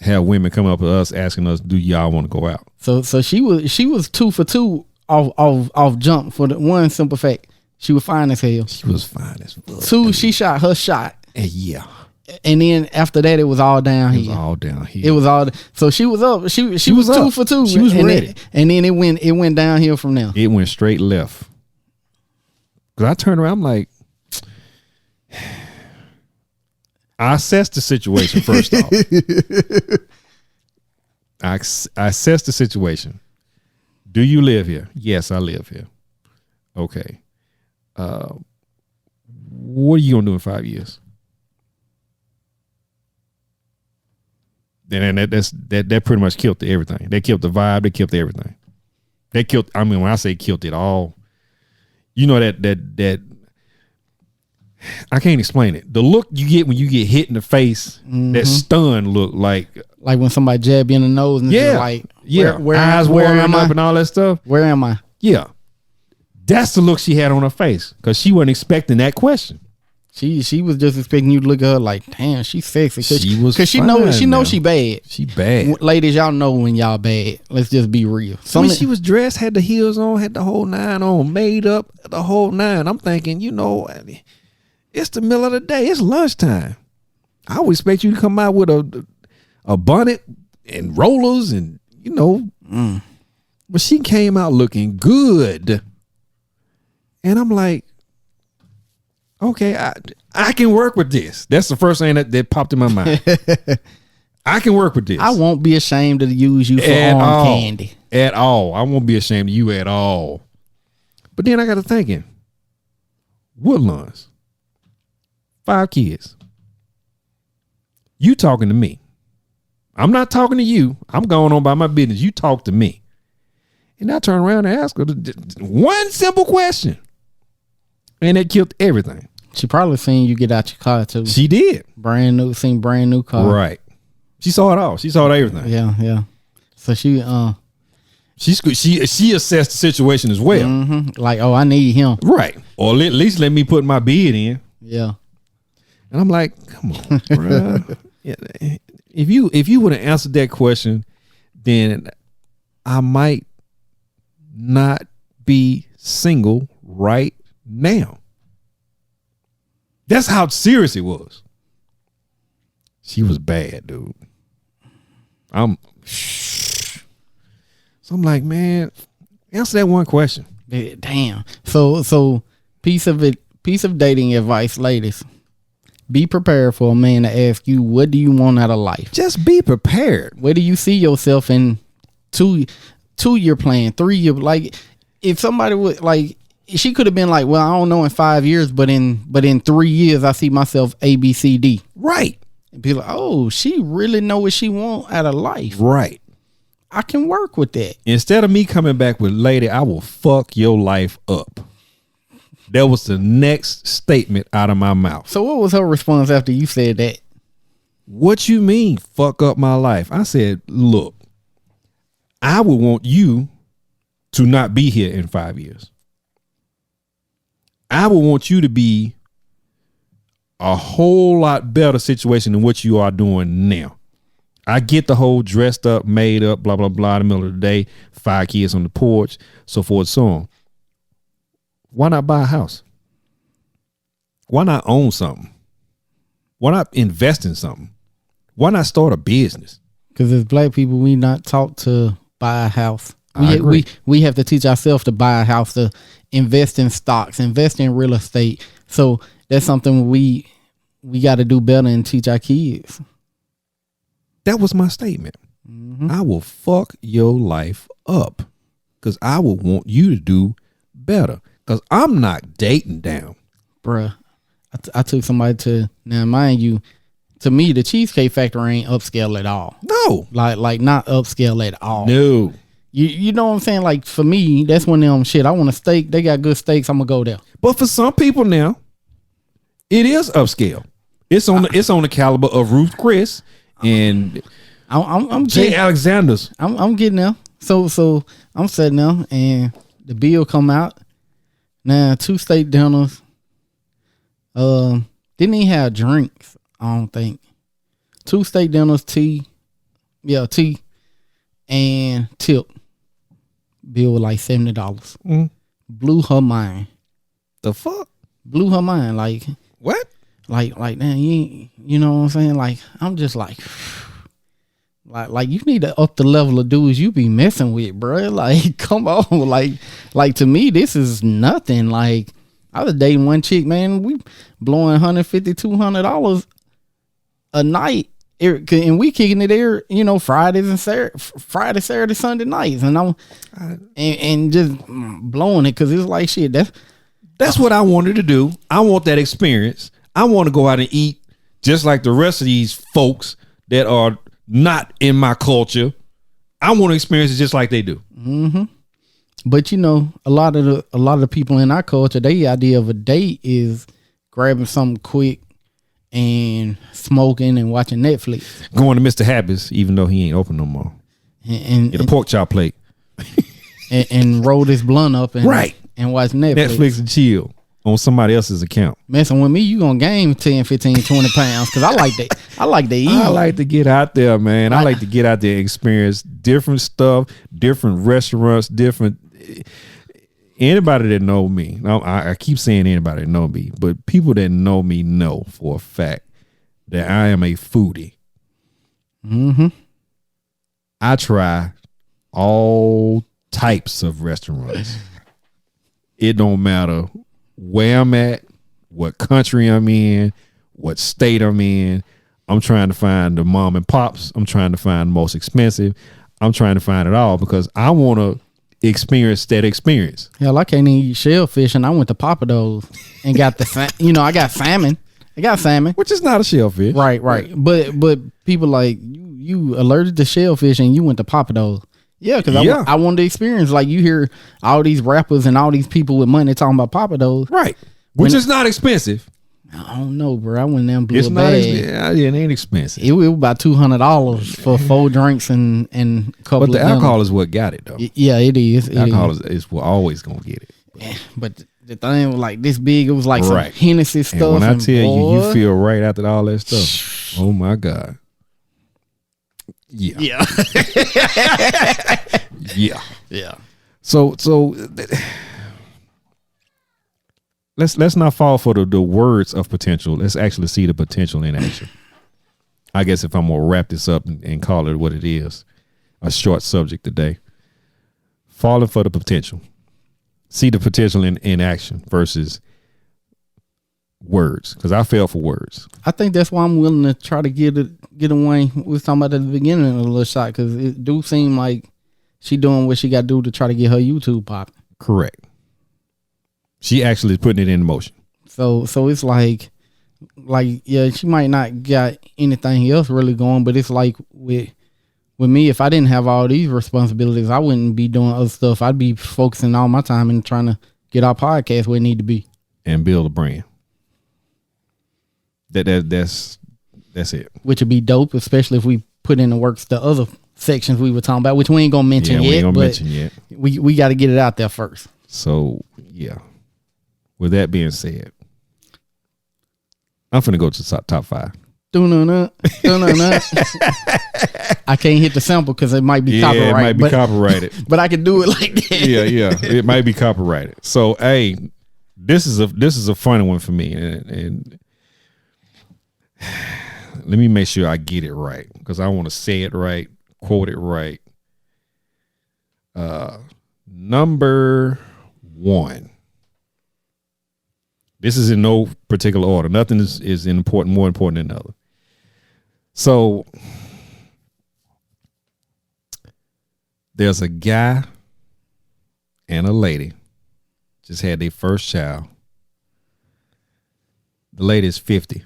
have women come up to us asking us, do y'all want to go out? So she was 2 for 2 off jump for the one simple fact. She was fine as hell. She was fine as fuck. 2, she shot her shot. Yeah. And then after that, it was all downhill. It was all downhill. It was all. So she was up. She was up. 2 for 2. She was ready. And then it went downhill from there. It went straight left. Cause I turned around, I'm like, I assessed the situation first off. I assessed the situation. Do you live here? Yes, I live here. Okay. What are you gonna do in 5 years? And that pretty much killed everything. They killed the vibe. They killed everything. They killed. I mean, when I say killed it all, that I can't explain it. The look you get when you get hit in the face, that stunned look like when somebody jab you in the nose and where eyes watering up and all that stuff. Where am I? Yeah, that's the look she had on her face because she wasn't expecting that question. She was just expecting you to look at her like, damn, she's sexy. Because she knows she bad. She bad. Ladies, y'all know when y'all bad. Let's just be real. She was dressed, had the heels on, had the whole 9 on, made up, the whole 9. I'm thinking, it's the middle of the day. It's lunchtime. I would expect you to come out with a bonnet and rollers and, But she came out looking good. And I'm like, okay, I can work with this. That's the first thing that popped in my mind. I can work with this. I won't be ashamed to use you for arm candy. At all. I won't be ashamed of you at all. But then I got to thinking, Woodlands, 5 kids. You talking to me. I'm not talking to you. I'm going on by my business. You talk to me. And I turn around and ask her one simple question. And it killed everything. She probably seen you get out your car too. She did. Brand new car. Right. She saw it all. She saw everything. Yeah. So she assessed the situation as well. Mm-hmm. Like, oh, I need him. Right. Or at least let me put my bid in. Yeah. And I'm like, come on, bro. Yeah. If you would have answered that question, then I might not be single right now. That's how serious it was. She was bad, dude. So I'm like, man, answer that one question. Damn. So piece of dating advice, ladies. Be prepared for a man to ask you, what do you want out of life? Just be prepared. Where do you see yourself in 2-year plan, 3-year. Like if somebody would like, she could have been like, well, I don't know in 5 years, but in 3 years, I see myself A, B, C, D. Right. And be like, oh, she really know what she want out of life. Right. I can work with that. Instead of me coming back with, lady, I will fuck your life up. That was the next statement out of my mouth. So what was her response after you said that? What you mean, fuck up my life? I said, look, I would want you to not be here in 5 years. I would want you to be a whole lot better situation than what you are doing now. I get the whole dressed up, made up, blah, blah, blah, in the middle of the day, 5 kids on the porch, so forth, so on. Why not buy a house? Why not own something? Why not invest in something? Why not start a business? Because as black people, we not taught to buy a house. I agree. We have to teach ourselves to buy a house, to invest in stocks, invest in real estate. So that's something we got to do better and teach our kids. That was my statement. Mm-hmm. I will fuck your life up because I will want you to do better because I'm not dating down. Bruh, I took somebody to, now mind you, to me, the Cheesecake Factory ain't upscale at all. No. Like not upscale at all. No. You know what I'm saying? Like for me, that's one of them shit. I want a steak. They got good steaks. I'm gonna go there. But for some people now, it is upscale. It's on the caliber of Ruth Chris and I'm Jay getting, Alexander's. I'm getting there. So I'm sitting there and the bill come out. Now 2 steak dinners. Didn't even have drinks. I don't think. 2 steak dinners, tea. Yeah, tea and tip. Bill was like $70. Mm. Blew her mind. The fuck? Blew her mind. Like what? Like man, you know what I'm saying? Like I'm just like you need to up the level of dudes you be messing with, bro. Like come on, like to me this is nothing. Like I was dating one chick, man. We blowing $150, $200 a night. And we kicking it there, you know, Friday, Saturday, Sunday nights, and and just blowing it because it's like shit. That's what I wanted to do. I want that experience. I want to go out and eat just like the rest of these folks that are not in my culture. I want to experience it just like they do. Mm-hmm. But you know, a lot of the people in our culture, their idea of a date is grabbing something quick and smoking and watching Netflix. Going to Mr. Happy's, even though he ain't open no more. And get a pork chop plate. and roll this blunt up and watch Netflix and chill on somebody else's account. Messing with me, you gonna gain 10, 15, 20 pounds because I like that. I like to eat. I like to get out there, man. I like to get out there and experience different stuff, different restaurants, different. Anybody that know me, I keep saying anybody that know me, but people that know me know for a fact that I am a foodie. Mm-hmm. I try all types of restaurants. It don't matter where I'm at, what country I'm in, what state I'm in. I'm trying to find the mom and pops. I'm trying to find the most expensive. I'm trying to find it all because I want to experience that experience. Hell, I can't eat shellfish, and I went to Papa Do's and got I got salmon. I got salmon, which is not a shellfish, right? But people like you allergic to shellfish, and you went to Papa Do's. Yeah, because I wanted to experience. Like you hear all these rappers and all these people with money talking about Papa Do's, right? Which is not expensive. I don't know, bro. I went there and blew it's a not bag. It ain't expensive. It was about $200 for 4 drinks and couple. But the alcohol is what got it, though. Yeah, it is. Alcohol is what always gonna get it. Yeah, but the thing was like this big. It was like some Hennessy stuff. And when I tell you feel right after all that stuff. Oh my God. Yeah. Yeah. So let's not fall for the words of potential. Let's actually see the potential in action. I guess if I'm gonna wrap this up and call it what it is, a short subject today. Falling for the potential. See the potential in action versus words. Because I fell for words. I think that's why I'm willing to try to get away. We was talking about at the beginning of the little shot because it do seem like she doing what she got to do to try to get her YouTube popping. Correct. She actually is putting it in motion. So it's like yeah, she might not got anything else really going, but it's like with me, if I didn't have all these responsibilities, I wouldn't be doing other stuff. I'd be focusing all my time and trying to get our podcast where it need to be and build a brand. That's it. Which would be dope, especially if we put in the works the other sections we were talking about, which we ain't gonna mention yet. We got to get it out there first. So yeah. With that being said, I'm finna go to the top 5. I can't hit the sample because it might be copyrighted. It might be copyrighted. But I can do it like that. Yeah. It might be copyrighted. So hey, this is a funny one for me, and let me make sure I get it right because I want to say it right, quote it right. Number 1. This is in no particular order. Nothing is more important than another. So there's a guy and a lady just had their first child. The lady is 50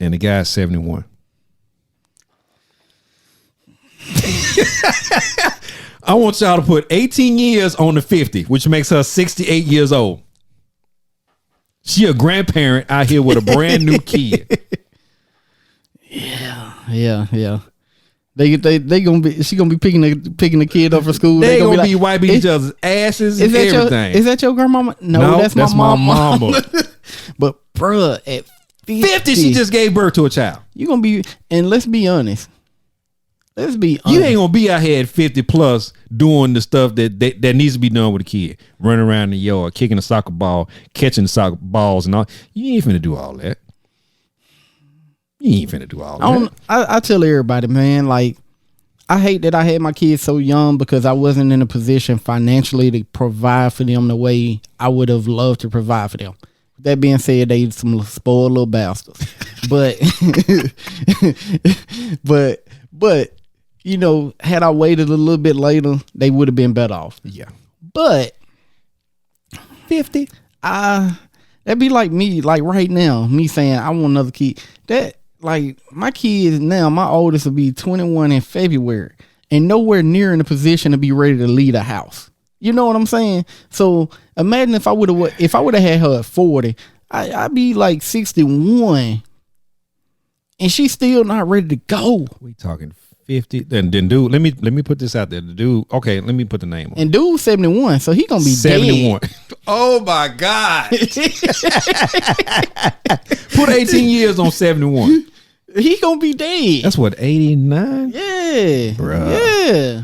and the guy is 71. I want y'all to put 18 years on the 50, which makes her 68 years old. She a grandparent out here with a brand new kid. Yeah. She gonna be picking the kid up for school. They gonna be wiping each other's asses and everything. Is that your grandmama? No, that's my mama. But bruh, at 50, she just gave birth to a child. You gonna be, and let's be honest. You ain't gonna be out here at 50 plus doing the stuff that needs to be done with a kid. Running around the yard, kicking a soccer ball, catching the soccer balls and all. You ain't finna do all that. I tell everybody, man, like, I hate that I had my kids so young because I wasn't in a position financially to provide for them the way I would have loved to provide for them. That being said, they some spoiled little bastards. But you know, had I waited a little bit later, they would have been better off. Yeah. But 50, that'd be like me, like right now, me saying I want another kid. That, like, my kids now, my oldest will be 21 in February and nowhere near in a position to be ready to leave a house. You know what I'm saying? So imagine if I would have had her at 40, I'd be like 61 and she's still not ready to go. We talking 50. Then dude, let me put this out there. The dude, okay, let me put the name on. And dude's 71, so he gonna be 71. Dead. Oh my God. Put 18 years on 71. He gonna be dead. That's what, 89? Yeah. Bruh. Yeah.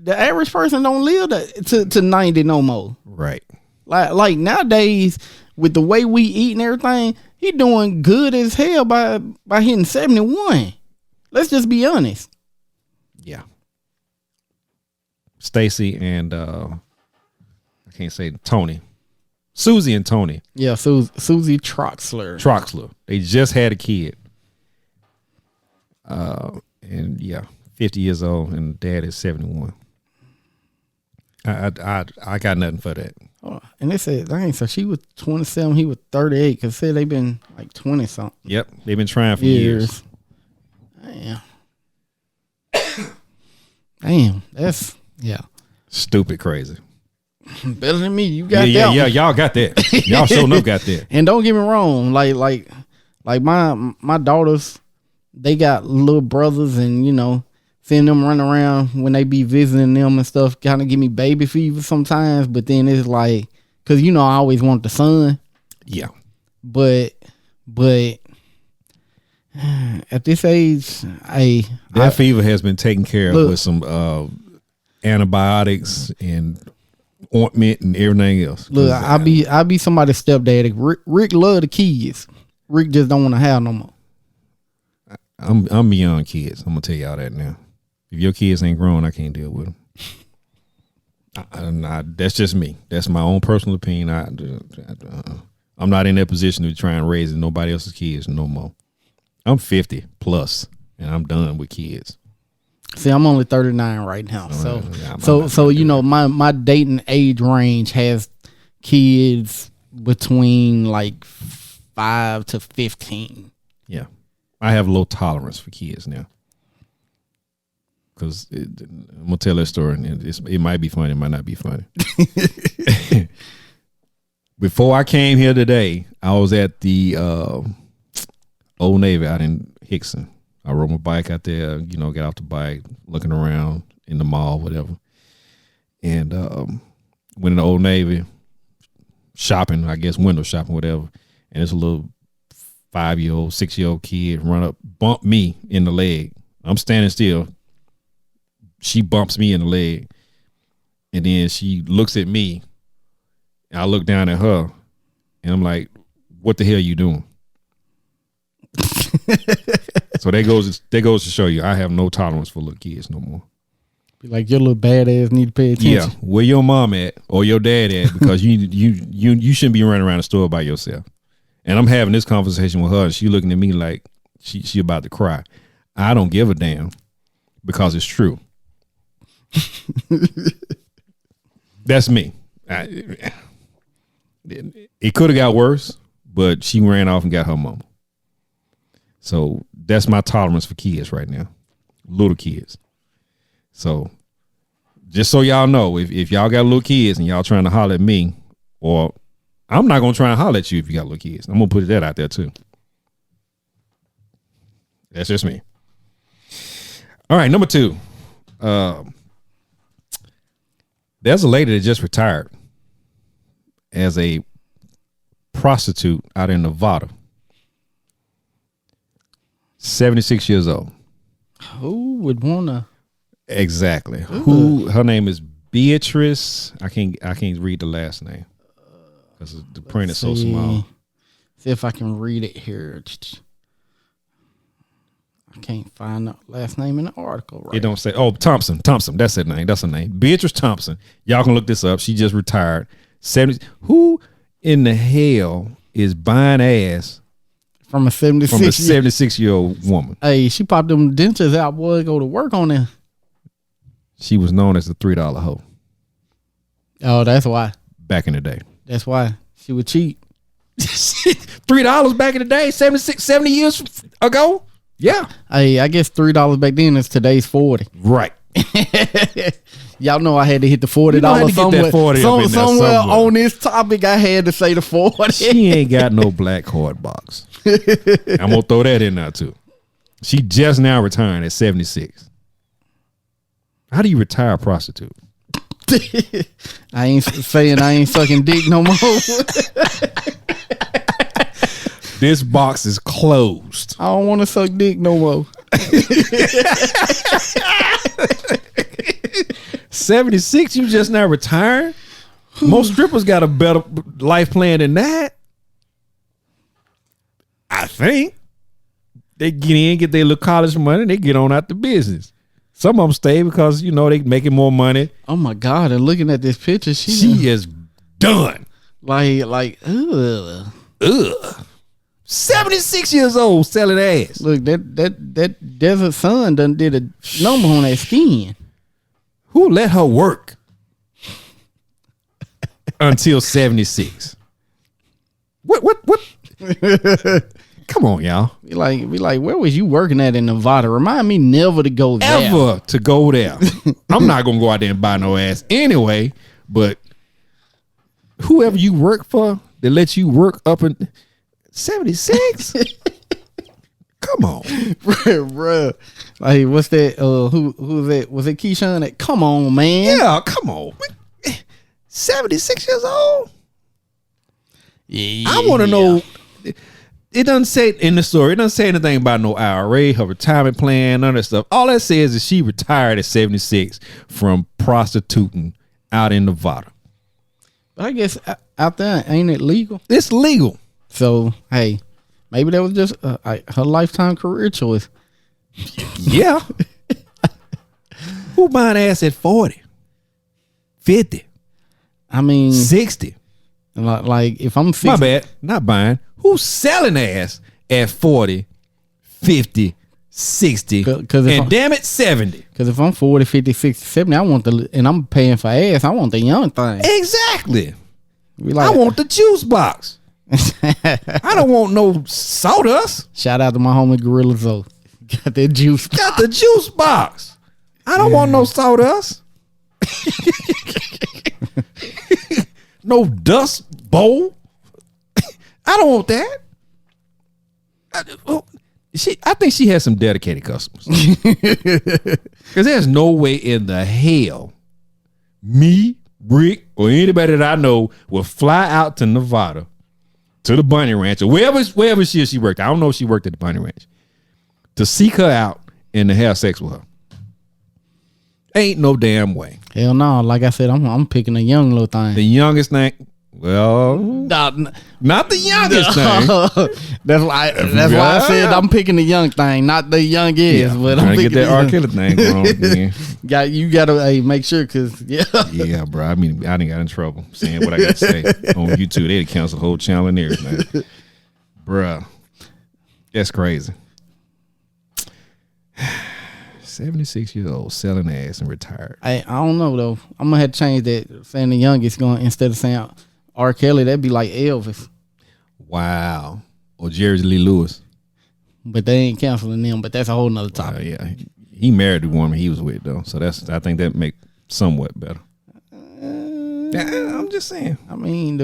The average person don't live to 90 no more. Right. Like nowadays, with the way we eat and everything, he doing good as hell by hitting 71. Let's just be honest. Yeah. Stacy and I can't say Tony. Susie and Tony. Yeah, Susie Troxler. They just had a kid. And yeah, 50 years old and dad is 71. I got nothing for that. Oh, and they said, dang, so she was 27, he was 38, because said they've been like 20 something. Yep, they've been trying for years. Damn, that's, yeah. Stupid crazy. Better than me. You got that. Yeah, y'all got that. Y'all sure enough got that. And don't get me wrong, like my daughters, they got little brothers, and you know, seeing them run around when they be visiting them and stuff kind of give me baby fever sometimes. But then it's like, cause you know I always want the son. Yeah. But at this age, that fever has been taken care of with some antibiotics and ointment and everything else. Look, I be somebody's stepdaddy. Rick love the kids. Rick just don't want to have no more. I'm beyond kids. I'm gonna tell y'all that now. If your kids ain't grown, I can't deal with them. That's just me. That's my own personal opinion. I'm not in that position to try and raise nobody else's kids no more. I'm 50 plus, and I'm done with kids. See, I'm only 39 right now, I'm so you know, my dating age range has kids between like 5 to 15. Yeah, I have low tolerance for kids now. Because I'm gonna tell that story, and it might be funny, it might not be funny. Before I came here today, I was at the Old Navy out in Hickson. I rode my bike out there, you know, got off the bike, looking around in the mall, whatever. And went in the Old Navy, shopping, I guess, window shopping, whatever. And it's a little 5-year-old, 6-year-old kid run up, bump me in the leg. I'm standing still. She bumps me in the leg. And then she looks at me. And I look down at her. And I'm like, what the hell are you doing? So that goes to show you I have no tolerance for little kids no more. Be like, your little badass need to pay attention. Yeah, where your mom at or your dad at, because you shouldn't be running around the store by yourself. And I'm having this conversation with her, and she looking at me like she about to cry. I don't give a damn because it's true. That's me. It could have got worse, but she ran off and got her mama. So that's my tolerance for kids right now, little kids. So just so y'all know, if y'all got little kids and y'all trying to holler at me, or I'm not going to try and holler at you if you got little kids. I'm going to put that out there too. That's just me. All right, number 2. There's a lady that just retired as a prostitute out in Nevada. 76 years old. Who would wanna? Exactly. Who? Her name is Beatrice. I can't read the last name because the print is so small. See if I can read it here. I can't find the last name in the article. Right? It don't say. Oh, Thompson. That's her name. That's her name. Beatrice Thompson. Y'all can look this up. She just retired. 70. Who in the hell is buying ass? From a 76-year-old woman. Hey, she popped them dentures out, boy. Go to work on it. She was known as the $3 hoe. Oh, that's why. Back in the day. That's why. She would cheat. $3 back in the day, 70 years ago? Yeah. Hey, I guess $3 back then is today's 40. Right. Y'all know I had to hit the $40 somewhere on this topic. I had to say the 40. She ain't got no black card box. I'm gonna throw that in there too. She just now retiring at 76. How do you retire a prostitute? I ain't saying I ain't sucking dick no more. This box is closed. I don't want to suck dick no more. 76, you just now retiring? Most strippers got a better life plan than that. I think. They get in, get their little college money, they get on out the business. Some of them stay because, you know, they making more money. Oh my God, and looking at this picture, she is done. Like, ugh. 76 years old selling ass. Look, that desert sun done did a number on that skin. Who let her work until 76? What? Come on, y'all. Be like, where was you working at in Nevada? Remind me never to go there. Ever to go there. I'm not gonna go out there and buy no ass anyway. But whoever you work for that lets you work up in 76. Come on, bruh. Like, what's that? Who was that? Was it Keyshawn? That come on, man. Yeah, come on. 76 years old. Yeah. I want to know. It doesn't say in the story. It doesn't say anything about no IRA, her retirement plan, none of that stuff. All that says is she retired at 76 from prostituting out in Nevada. But I guess out there, ain't it legal? It's legal. So hey, maybe that was just her lifetime career choice. Yeah. Who buying ass at 40, 50? I mean, 60. Like if I'm 60, my bad, not buying. Who's selling ass at 40, 50, 60, 'Cause if and damn it, 70. Because if I'm 40, 50, 60, 70, and I'm paying for ass, I want the young thing. Exactly. Like, I want the juice box. I don't want no sawdust. Shout out to my homie Gorilla Zoe. Got that juice. Got the juice box. I don't want no sawdust. No dust bowl. I don't want that. I think she has some dedicated customers. Because there's no way in the hell me, Rick, or anybody that I know will fly out to Nevada to the Bunny Ranch or wherever she worked. I don't know if she worked at the Bunny Ranch to seek her out and to have sex with her. Ain't no damn way. Hell no. Like I said, I'm picking a young little thing. The youngest thing. Well, not the youngest thing. That's why I said I'm picking the young thing, not the youngest. Yeah, but I'm trying to get that R. Kelly thing going. You gotta make sure, cause yeah, bro. I mean, I done got in trouble saying what I got to say on YouTube. They'd cancel the whole channel and everything, bruh. That's crazy. 76 years old, selling ass and retired. I don't know though. I'm gonna have to change that. Saying the youngest going instead of saying R. Kelly, that'd be like Elvis. Wow. Or Jerry Lee Lewis. But they ain't canceling them. But that's a whole nother topic. Yeah, he married the woman he was with though, so I think that make somewhat better. I'm just saying. I mean,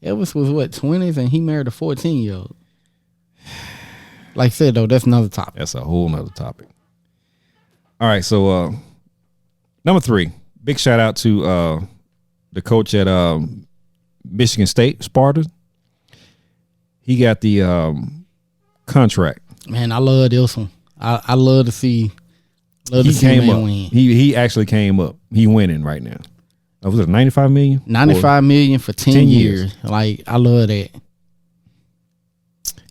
Elvis was what 20s and he married a 14-year-old. Like I said though, that's another topic. That's a whole nother topic. All right, so number 3, big shout out to the coach at Michigan State, Sparta. He got the contract. Man, I love this one. I love to see. He came up. Win. He actually came up. He winning right now. Was it 95 million? 95 million for 10 years. Like, I love that.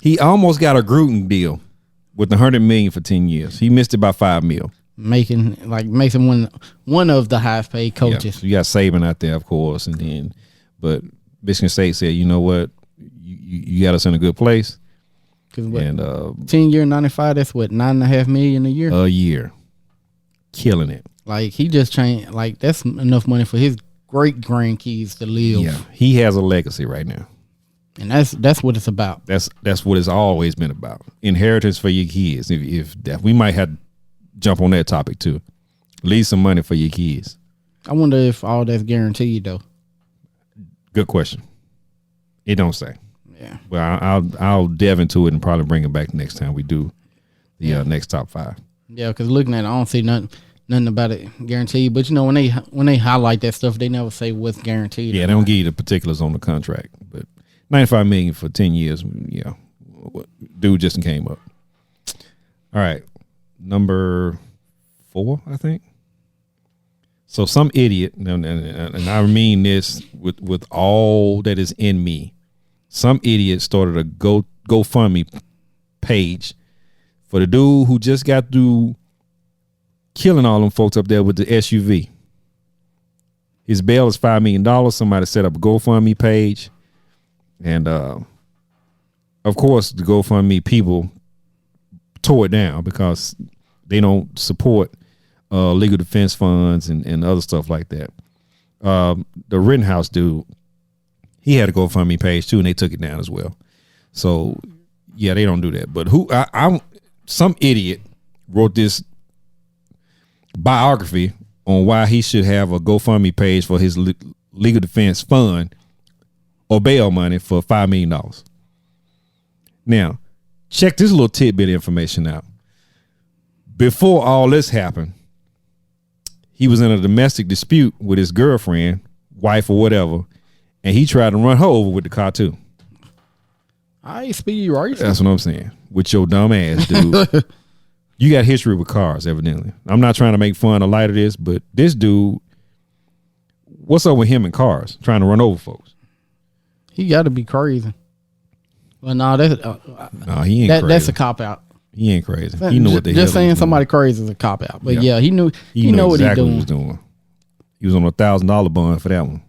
He almost got a Gruden deal with 100 million for 10 years. He missed it by $5 million. Makes him one of the highest paid coaches. Yeah, so you got Saban out there, of course, but Michigan State said, you know what, you got us in a good place. And 10-year 95, that's what, $9.5 million a year. A year, killing it. Like he just changed. Like that's enough money for his great grandkids to live. Yeah, he has a legacy right now, and that's what it's about. That's what it's always been about. Inheritance for your kids. If that, we might have to jump on that topic too. Leave some money for your kids. I wonder if all that's guaranteed though. Good question. It don't say. Yeah. Well, I'll delve into it and probably bring it back next time we do the next top 5. Yeah, because looking at it, I don't see nothing about it guaranteed. But you know, when they highlight that stuff, they never say what's guaranteed. Yeah, they don't give you the particulars on the contract. But $95 million for 10 years. Yeah, dude just came up. All right, number 4, I think. So some idiot, and I mean this with all that is in me. Some idiot started a GoFundMe page for the dude who just got through killing all them folks up there with the SUV. His bail is $5 million. Somebody set up a GoFundMe page. And of course, the GoFundMe people tore it down because they don't support legal defense funds and other stuff like that. The Rittenhouse dude, he had a GoFundMe page too, and they took it down as well. So yeah, they don't do that. But some idiot wrote this biography on why he should have a GoFundMe page for his legal defense fund or bail money for $5 million. Now, check this little tidbit of information out. Before all this happened, he was in a domestic dispute with his girlfriend, wife, or whatever, and he tried to run her over with the car too. I speed right. That's what I'm saying. With your dumb ass, dude. You got history with cars, evidently. I'm not trying to make fun or light of this, but this dude, what's up with him and cars? Trying to run over folks. He got to be crazy. Well, no, he ain't crazy. That's a cop out. He ain't crazy. He knew what the hell. Just saying somebody crazy is a cop out. But yeah, he knew exactly what he was doing. He was on a $1,000 bond for that one.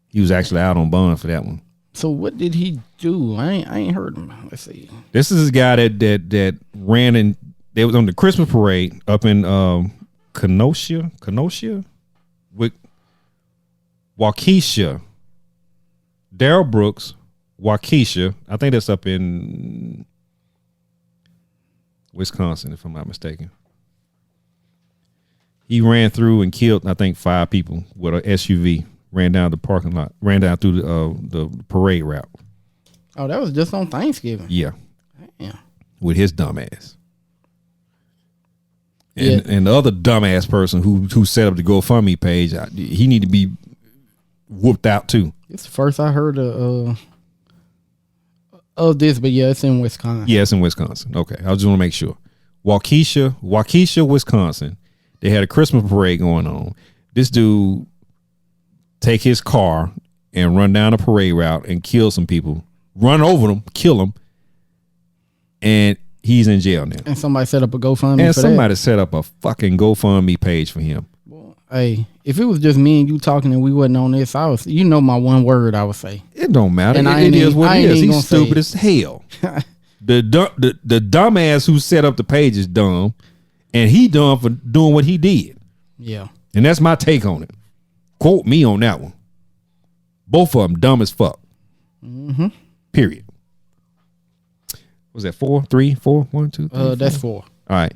He was actually out on bond for that one. So what did he do? I ain't heard him. Let's see. This is a guy that ran in. They was on the Christmas parade up in Kenosha with Waukesha, Daryl Brooks, Waukesha. I think that's up in Wisconsin, if I'm not mistaken. He ran through and killed, I think, 5 people with an SUV. Ran down the parking lot, ran down through the parade route. Oh, that was just on Thanksgiving. Yeah. Damn. With his dumb ass. And the other dumbass person who set up the GoFundMe page, he need to be whooped out too. It's the first I heard of this, but yeah, it's in Wisconsin. Yeah, it's in Wisconsin. Okay, I just want to make sure. Waukesha, Wisconsin. They had a Christmas parade going on. This dude take his car and run down a parade route and kill some people, run over them, kill them, and he's in jail now. And somebody set up a GoFundMe and for somebody that. set up a fucking GoFundMe page for him. Well, hey, if it was just me and you talking and we wasn't on this, my one word I would say. It don't matter. And it is what it is. He's stupid as hell. The dumbass who set up the page is dumb, and he dumb for doing what he did. Yeah. And that's my take on it. Quote me on that one. Both of them dumb as fuck. Mm-hmm. Period. Was that 4, 3, 4, 1, 2, 3, 4? That's 4. All right.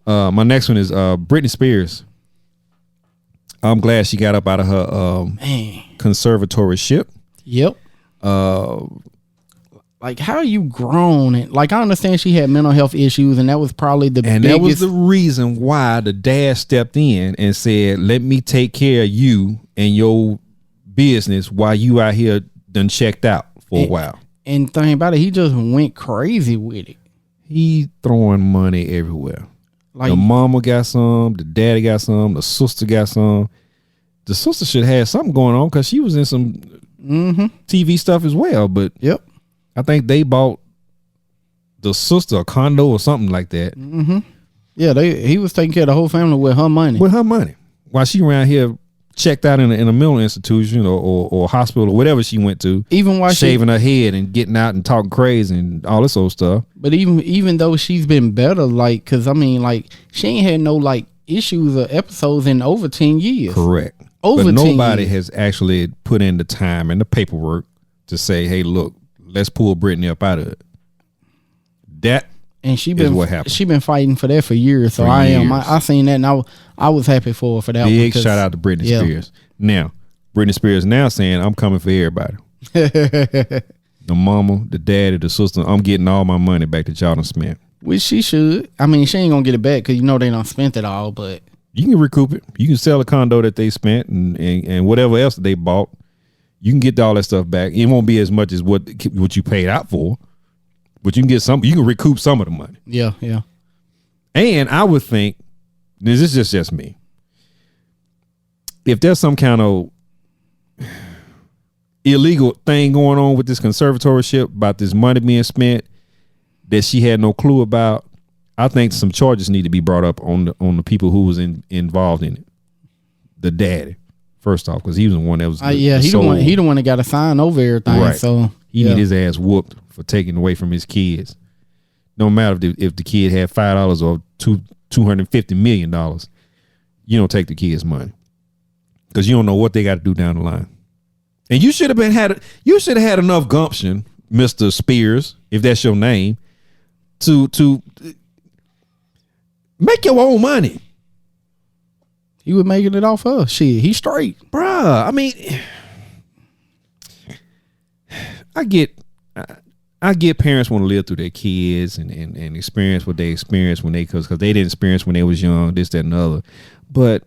My next one is Britney Spears. I'm glad she got up out of her conservatorship. Yep. Like, how you grown? And like, I understand she had mental health issues, and that was probably the biggest. That was the reason why the dad stepped in and said, "Let me take care of you and your business while you out here done checked out for a while." And thing about it, he just went crazy with it. He throwing money everywhere. Like, the mama got some, the daddy got some, the sister got some. The sister should have something going on because she was in some TV stuff as well. But yep, I think they bought the sister a condo or something like that. Mm-hmm. Yeah, he was taking care of the whole family with her money. With her money, while she around here checked out in a mental institution or hospital or whatever she went to. Even while shaving her head and getting out and talking crazy and all this old stuff. But even though she's been better, like, because I mean, like, she ain't had no like issues or episodes in over 10 years. Correct. Over but 10 nobody years. has actually put in the time and the paperwork to say, "Hey, look, let's pull Britney up out of it." That and she is what happened. She been fighting for that for years. So I seen that, and I was happy for her for that. Big shout out to Britney Spears. Now, Britney Spears now saying, "I'm coming for everybody." The mama, the daddy, the sister. I'm getting all my money back that y'all done spent. Which she should. I mean, she ain't gonna get it back because you know they done spent it all. But you can recoup it. You can sell a condo that they spent and whatever else that they bought. You can get all that stuff back. It won't be as much as what you paid out for, but you can get some. You can recoup some of the money. Yeah, yeah. And I would think, this is just me, if there's some kind of illegal thing going on with this conservatorship about this money being spent that she had no clue about, I think some charges need to be brought up on the people who was involved in it. The daddy, first off, because he was the one that was he the one that got to sign over everything. Right. So he need his ass whooped for taking away from his kids. No matter if the kid had $5 or $250 million, you don't take the kid's money because you don't know what they got to do down the line. And you should have had enough gumption, Mr. Spears, if that's your name, to make your own money. He was making it off her. Shit, he's straight. Bruh, I mean, I get parents want to live through their kids and experience what they experienced when because they didn't experience when they was young, this, that, and the other. But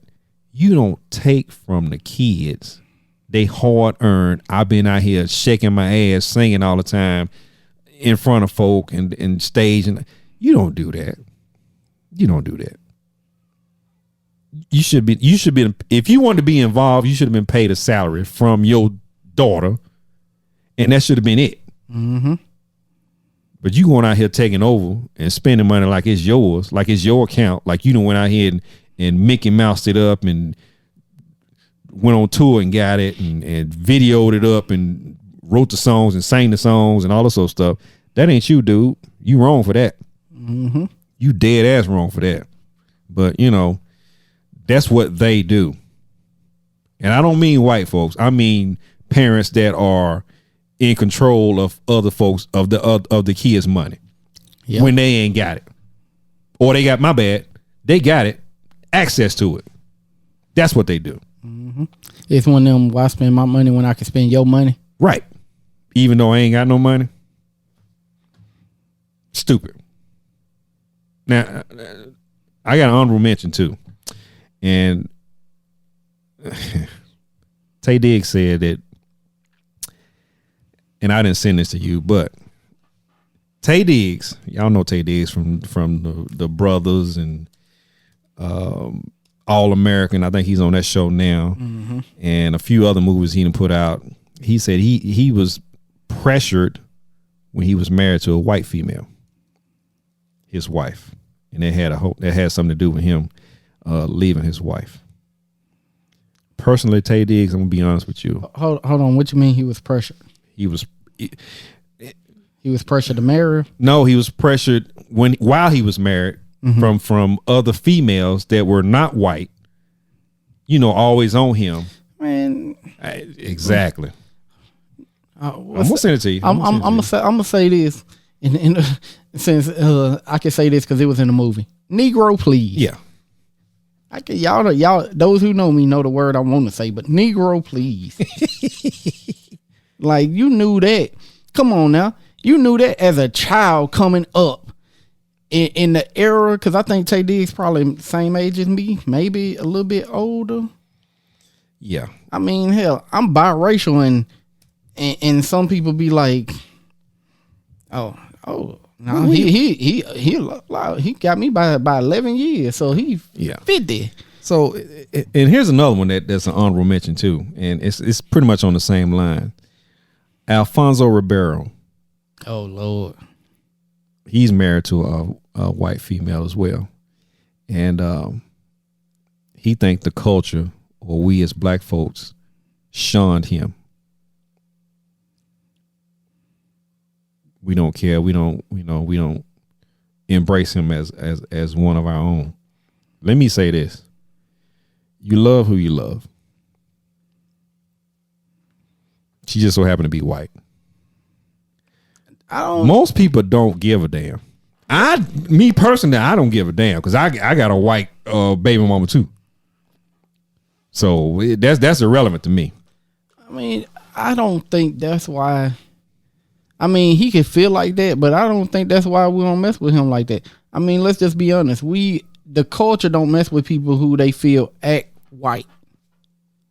you don't take from the kids. They hard earned. I've been out here shaking my ass, singing all the time in front of folk and stage. And you don't do that. You don't do that. You should be, if you wanted to be involved, you should have been paid a salary from your daughter. And that should have been it. Mm-hmm. But you going out here taking over and spending money like it's yours, like it's your account, like you done went out here and Mickey Moused it up and went on tour and got it and videoed it up and wrote the songs and sang the songs and all this sort of stuff. That ain't you, dude. You wrong for that. Mm-hmm. You dead ass wrong for that. But that's what they do. And I don't mean white folks. I mean parents that are in control of other folks of the kids' money. Yep. When they ain't got it. Or they got, my bad, they got it, access to it. That's what they do. Mm-hmm. It's one of them, why spend my money when I can spend your money? Right. Even though I ain't got no money. Stupid. Now, I got an honorable mention too. And Tay Diggs said that, and I didn't send this to you, but Tay Diggs, y'all know Tay Diggs from the Brothers and All American. I think he's on that show now, and a few other movies he done put out. He said he was pressured when he was married to a white female, his wife, and that had something to do with him leaving his wife. Personally, Tay Diggs, I'm gonna be honest with you. Hold on, what you mean he was pressured? He was pressured to marry her? No, he was pressured while he was married from other females that were not white. Always on him. Man, exactly. I'm gonna send it to you. I'm gonna say this, and since I can say this because it was in the movie. Negro, please. Yeah. Y'all, those who know me know the word I want to say, but Negro, please. Like, you knew that. Come on now. You knew that as a child coming up in the era, because I think Tay Diggs probably same age as me, maybe a little bit older. Yeah. I mean, hell, I'm biracial, and some people be like, oh, no, he got me by 11 years, so he 50. So, and here's another one that's an honorable mention too, and it's pretty much on the same line. Alfonso Robero. Oh Lord. He's married to a white female as well, and he think the culture, or we as black folks, shunned him. We don't care. We don't embrace him as one of our own. Let me say this: you love who you love. She just so happened to be white. Most people don't give a damn. Me personally, I don't give a damn because I got a white baby mama too. So that's irrelevant to me. I mean, I don't think that's why. I mean, he could feel like that, but I don't think that's why we don't mess with him like that. I mean, let's just be honest. The culture don't mess with people who they feel act white.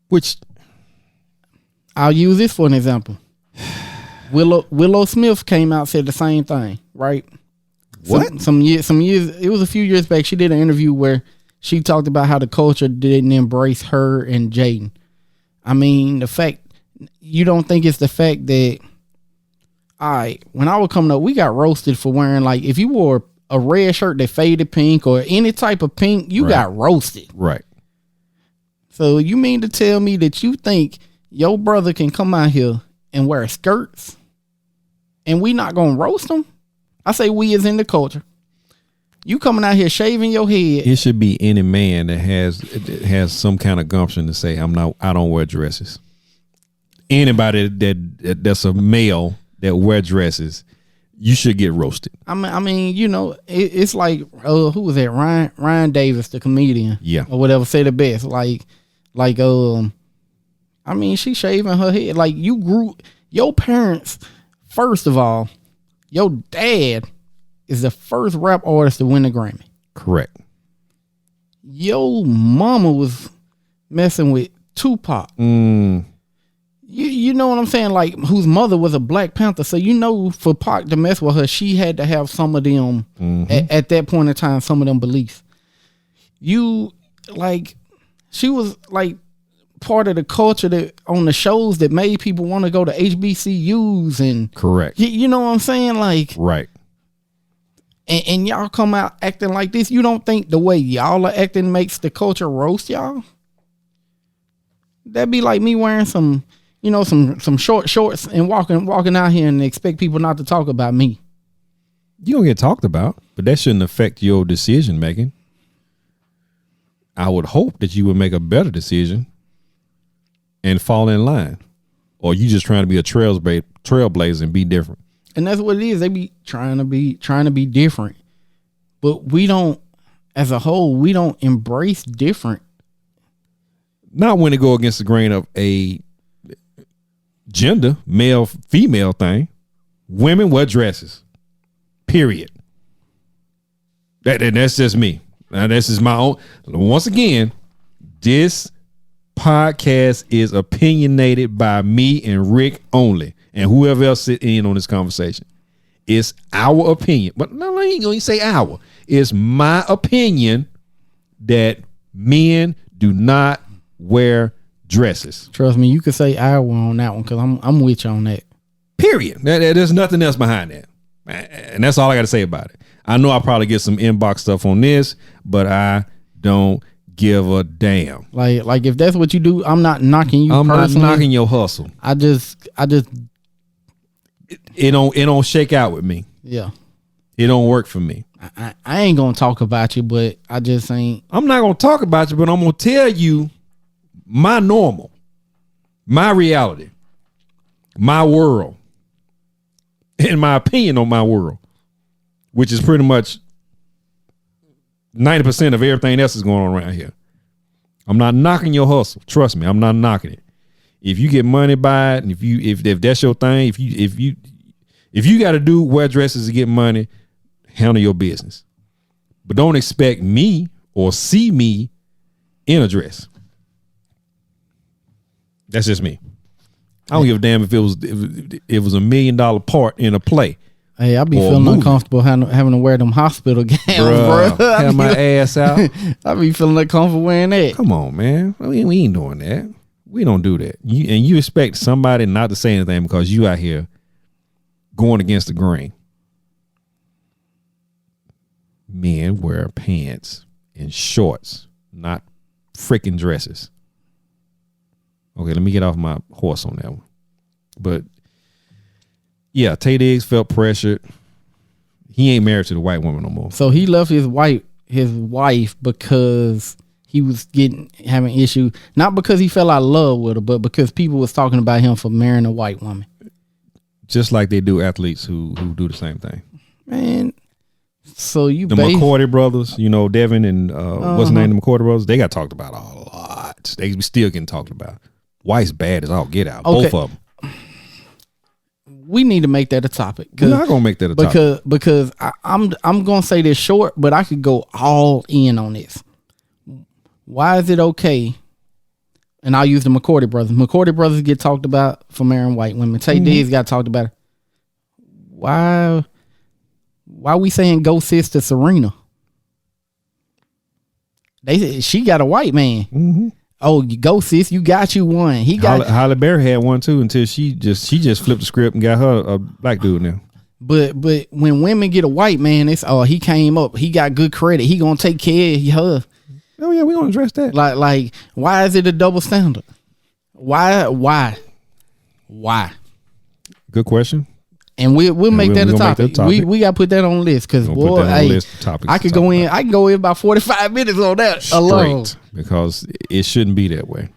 Which I'll use this for an example. Willow Smith came out, said the same thing, right? What? Some years, it was a few years back. She did an interview where she talked about how the culture didn't embrace her and Jaden. I mean, the fact, you don't think it's the fact that, all right, when I was coming up, we got roasted for wearing, like, if you wore a red shirt that faded pink or any type of pink, you got roasted. Right. So you mean to tell me that you think your brother can come out here and wear skirts and we not gonna roast them? I say we as in the culture. You coming out here shaving your head. It should be any man that has some kind of gumption to say I don't wear dresses. Anybody that's a male that wear dresses, you should get roasted. I mean, it's like who was that? Ryan Davis, the comedian, or whatever, say the best. I mean, she shaving her head. Like, your parents. First of all, your dad is the first rap artist to win a Grammy. Correct. Your mama was messing with Tupac. You know what I'm saying? Like, whose mother was a Black Panther. So, for Pac to mess with her, she had to have some of them, at that point in time, some of them beliefs. She was, like, part of the culture that on the shows that made people want to go to HBCUs and correct. You know what I'm saying? Like, right. And y'all come out acting like this. You don't think the way y'all are acting makes the culture roast y'all? That'd be like me wearing some short shorts and walking out here and expect people not to talk about me. You're going to get talked about, but that shouldn't affect your decision making. I would hope that you would make a better decision and fall in line. Or you just trying to be a trailblazer and be different. And that's what it is. They be trying to be different. But we don't, as a whole, we don't embrace different. Not when it go against the grain of a gender, male, female thing. Women wear dresses. Period. That's just me. Now, this is my own. Once again, this podcast is opinionated by me and Rick only, and whoever else sit in on this conversation. It's our opinion, but no, I ain't gonna say our. It's my opinion that men do not wear dresses. Trust me, you could say our on that one because I'm with you on that. Period. There's nothing else behind that. And that's all I got to say about it. I know I'll probably get some inbox stuff on this, but I don't give a damn. Like if that's what you do, I'm not knocking you. I'm personally. not knocking your hustle. I just it don't shake out with me. Yeah. It don't work for me. I ain't gonna talk about you, but I just ain't. I'm not gonna talk about you, but I'm gonna tell you my normal, my reality, my world, and my opinion on my world, which is pretty much 90% of everything else is going on around here. I'm not knocking your hustle. Trust me, I'm not knocking it. If you get money by it, and if that's your thing, if you got to wear dresses to get money, handle your business. But don't expect me or see me in a dress. That's just me. I don't give a damn if it was $1 million part in a play. Hey, I be feeling uncomfortable having to wear them hospital gowns, bro. Have my ass out. I be feeling uncomfortable wearing that. Come on, man. We ain't doing that. We don't do that. You expect somebody not to say anything because you out here going against the grain. Men wear pants and shorts, not freaking dresses. Okay, let me get off my horse on that one. But yeah, Tay Diggs felt pressured. He ain't married to the white woman no more. So he left his wife because he was having issues, not because he fell out of love with her, but because people was talking about him for marrying a white woman. Just like they do athletes who do the same thing. Man, so the McCourty brothers, Devin and what's the name of the McCourty brothers? They got talked about a lot. They still getting talked about. White's bad as all get out. Okay. Both of them. We need to make that a topic. We're not gonna make that a topic because I'm gonna say this short, but I could go all in on this. Why is it okay? And I'll use the McCourty brothers. McCourty brothers get talked about for marrying white women. Tay Diggs got talked about. Why we saying go sis to Serena? She got a white man. Mm-hmm. Oh, you go sis, you got you one. He got Halle Berry had one too until she just flipped the script and got her a black dude now. But when women get a white man, it's he came up, he got good credit, he gonna take care of her. Oh yeah, we gonna address that. Like why is it a double standard? Why? Good question. And we'll make that a topic. We got to put that on the list because boy, I could go in. I can go in about 45 minutes on that straight alone because it shouldn't be that way.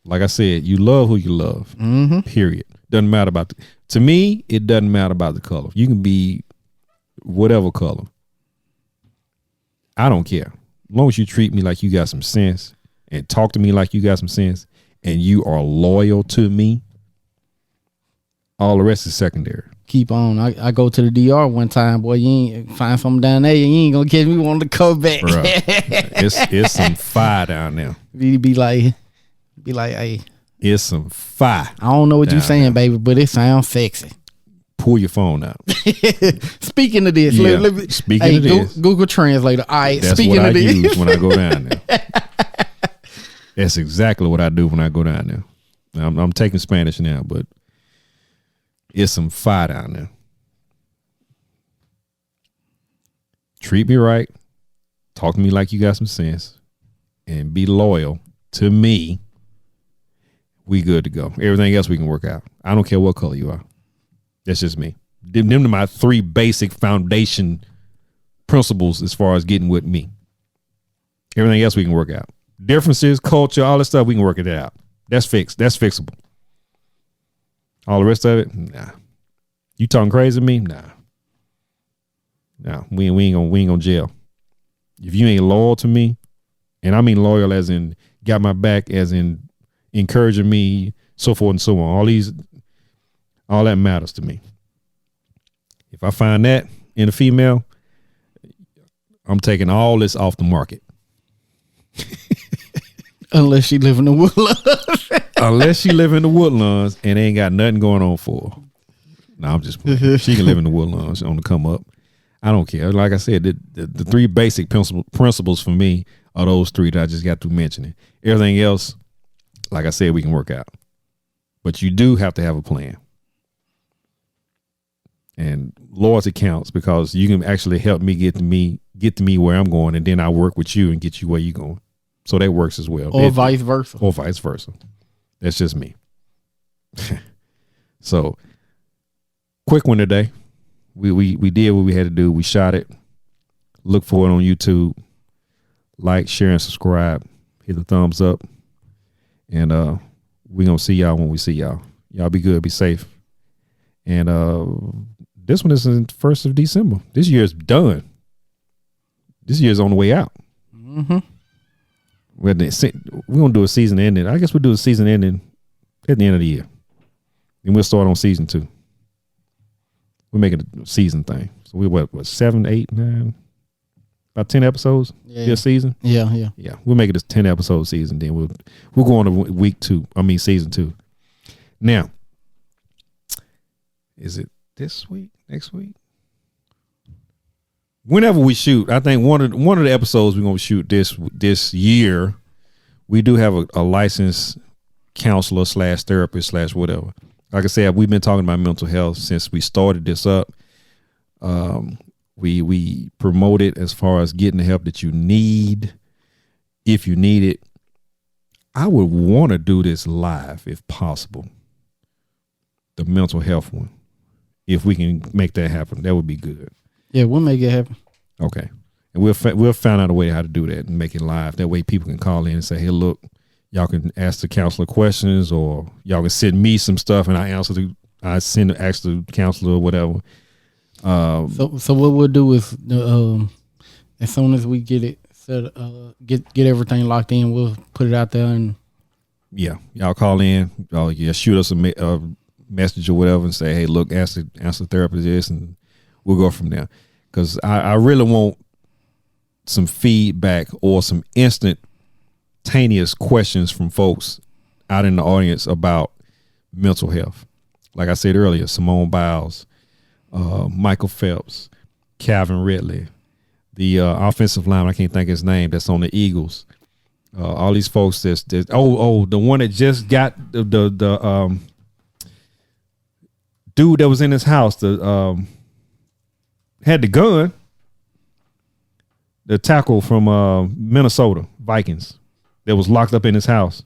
Like I said, you love who you love. Mm-hmm. Period. Doesn't matter about to me. It doesn't matter about the color. You can be whatever color. I don't care. As long as you treat me like you got some sense and talk to me like you got some sense and you are loyal to me. All the rest is secondary. Keep on. I go to the DR one time, boy. You ain't find something down there. You ain't gonna catch me wanting to come back. It's some fire down there. Be like, hey, it's some fire. I don't know what you're saying, there, baby, but it sounds sexy. Pull your phone out. Speaking of this, speaking of this, Google Translator. All right, that's speaking what of I this. use when I go down there. That's exactly what I do when I go down there. I'm taking Spanish now, but. It's some fire down there. Treat me right. Talk to me like you got some sense. And be loyal to me. We good to go. Everything else we can work out. I don't care what color you are. That's just me. Them are my 3 basic foundation principles as far as getting with me. Everything else we can work out. Differences, culture, all this stuff, we can work it out. That's fixed. That's fixable. All the rest of it, nah. You talking crazy to me? Nah. Nah, we ain't gonna jail. If you ain't loyal to me, and I mean loyal as in got my back, as in encouraging me, so forth and so on. All that matters to me. If I find that in a female, I'm taking all this off the market. Unless she live in the woodlands. Unless she live in the woodlands and ain't got nothing going on for her. No, I'm just playing. She can live in the woodlands on the come up. I don't care. Like I said, the 3 basic principles for me are those 3 that I just got to mentioning. Everything else, like I said, we can work out. But you do have to have a plan. And loyalty counts because you can actually help me get to me where I'm going, and then I work with you and get you where you're going. So that works as well. Or vice versa. Or vice versa. That's just me. So, quick one today. We did what we had to do. We shot it. Look for it on YouTube. Like, share, and subscribe. Hit the thumbs up. And we're going to see y'all when we see y'all. Y'all be good. Be safe. And this one is the 1st of December. This year's done. This year's on the way out. Mm-hmm. We're going to do a season ending. I guess we'll do a season ending at the end of the year. And we'll start on season 2. We're making a season thing. So we're what 7, 8, 9, about 10 episodes this season? Yeah. Yeah. We'll make it a 10 episode season. Then we'll go on to season 2. Now, is it this week? Next week? Whenever we shoot, I think one of the episodes we're gonna shoot this year, we do have a licensed counselor / therapist / whatever. Like I said, we've been talking about mental health since we started this up. We promote it as far as getting the help that you need, if you need it. I would want to do this live if possible. The mental health one, if we can make that happen, that would be good. Yeah, we'll make it happen. Okay, and we'll find out a way how to do that and make it live. That way, people can call in and say, "Hey, look, y'all can ask the counselor questions, or y'all can send me some stuff, and I ask the counselor or whatever." So what we'll do is, as soon as we get it set, get everything locked in, we'll put it out there, and y'all call in, shoot us a message or whatever, and say, "Hey, look, ask the therapist this," and we'll go from there. Because I really want some feedback or some instantaneous questions from folks out in the audience about mental health. Like I said earlier, Simone Biles, Michael Phelps, Calvin Ridley, the offensive lineman, I can't think of his name, that's on the Eagles. All these folks the one that just got the dude that was in his house, had the gun, the tackle from Minnesota Vikings that was locked up in his house.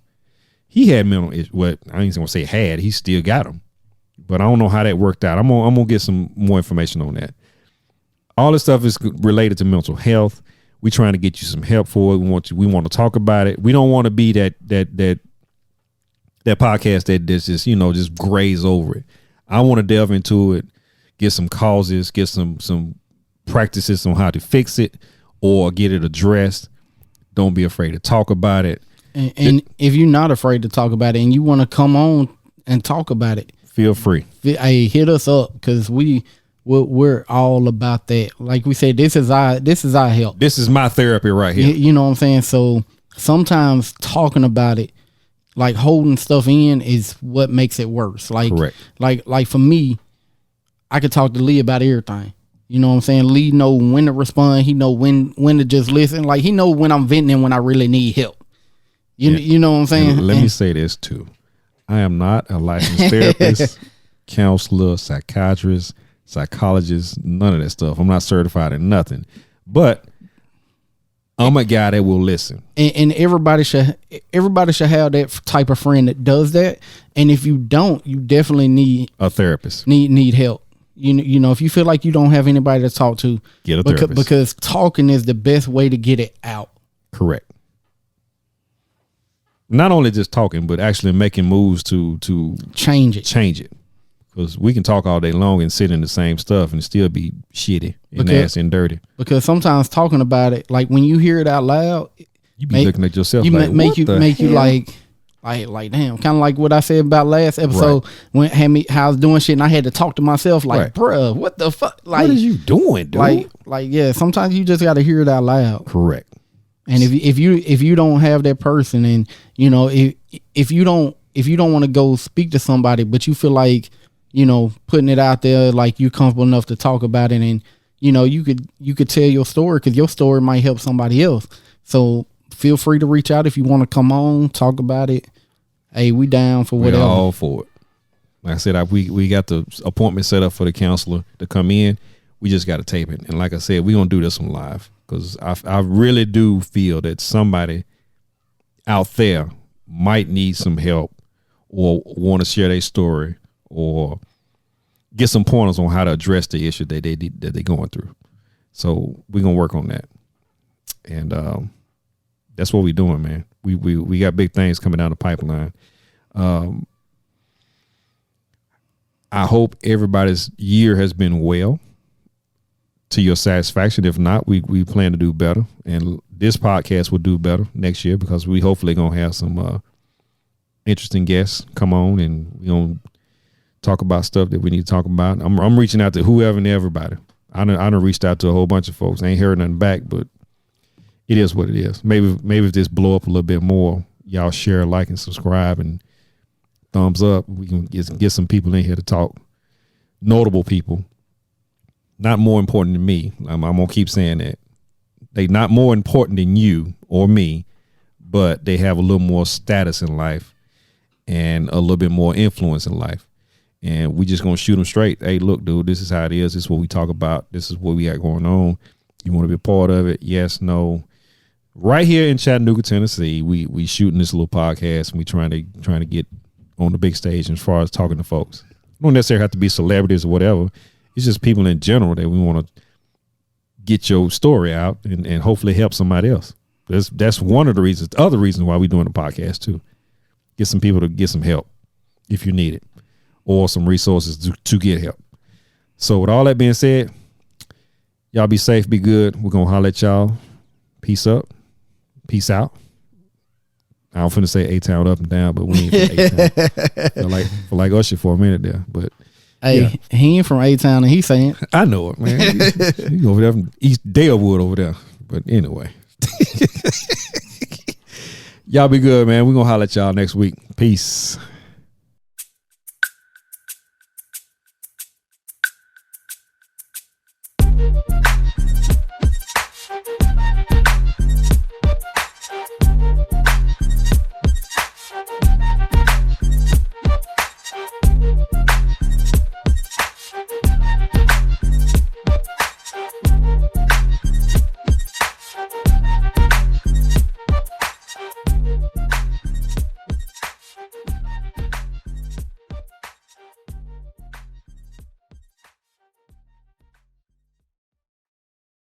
He had mental issues. What I ain't gonna say had, he still got them, but I don't know how that worked out. I'm gonna get some more information on that. All this stuff is related to mental health. We trying to get you some help for it. We want to talk about it. We don't want to be that podcast that's just graze over it. I want to delve into it, get some causes, get some practices on how to fix it or get it addressed. Don't be afraid to talk about it. And if you're not afraid to talk about it and you want to come on and talk about it, feel free. Hey, hit us up, because we're all about that. Like we said, this is our help. This is my therapy right here. You know what I'm saying? So sometimes talking about it, like holding stuff in, is what makes it worse. Like, correct. Like for me, I could talk to Lee about everything. You know what I'm saying? Lee know when to respond. He know when to just listen. Like, he know when I'm venting and when I really need help. You know what I'm saying? And let me say this too. I am not a licensed therapist, counselor, psychiatrist, psychologist, none of that stuff. I'm not certified in nothing. But I'm a guy that will listen. And everybody should have that type of friend that does that. And if you don't, you definitely need a therapist. Need help. you know, if you feel like you don't have anybody to talk to, get a therapist. Because talking is the best way to get it out. Correct. Not only just talking, but actually making moves to change it. Because we can talk all day long and sit in the same stuff and still be shitty and nasty and dirty. Because sometimes talking about it, like when you hear it out loud, you be looking at yourself you like, make you like damn, kind of like what I said about last episode when how I was doing shit and I had to talk to myself like, bruh, what the fuck? Like, what are you doing, dude? Like yeah, sometimes you just got to hear it out loud. Correct. And if you don't have that person, and you know, if you don't want to go speak to somebody, but you feel like, you know, putting it out there, like you're comfortable enough to talk about it, and you know, you could tell your story, because your story might help somebody else. So feel free to reach out if you want to come on, talk about it. Hey, we down for whatever. We're all for it. Like I said, we got the appointment set up for the counselor to come in. We just got to tape it. And like I said, we're going to do this on live, because I really do feel that somebody out there might need some help or want to share their story or get some pointers on how to address the issue that they're going through. So we're going to work on that. And that's what we're doing, man. We got big things coming down the pipeline. I hope everybody's year has been well to your satisfaction. If not, we plan to do better, and this podcast will do better next year, because we hopefully gonna have some interesting guests come on, and we gonna talk about stuff that we need to talk about. I'm reaching out to whoever and everybody. I done reached out to a whole bunch of folks. I ain't heard nothing back, but it is what it is. Maybe if this blow up a little bit more, y'all share, like, and subscribe, and thumbs up. We can get some people in here to talk. Notable people. Not more important than me. I'm gonna keep saying that. They not more important than you or me, but they have a little more status in life and a little bit more influence in life. And we just gonna shoot them straight. Hey, look, dude, this is how it is. This is what we talk about. This is what we got going on. You want to be a part of it? Yes, no. Right here in Chattanooga, Tennessee, we shooting this little podcast, and we trying to get on the big stage as far as talking to folks. Don't necessarily have to be celebrities or whatever. It's just people in general that we want to get your story out and hopefully help somebody else. That's one of the reasons. Other reasons why we're doing the podcast too. Get some people to get some help if you need it, or some resources to get help. So with all that being said, y'all be safe, be good. We're gonna holler at y'all. Peace up. Peace out. I was finna say A-Town up and down, but we ain't from A-Town. For like Usher for a minute there. But hey, yeah. He ain't from A-Town, and he's saying, I know it, man. He over there from East Dalewood over there. But anyway. Y'all be good, man. We're gonna holler at y'all next week. Peace.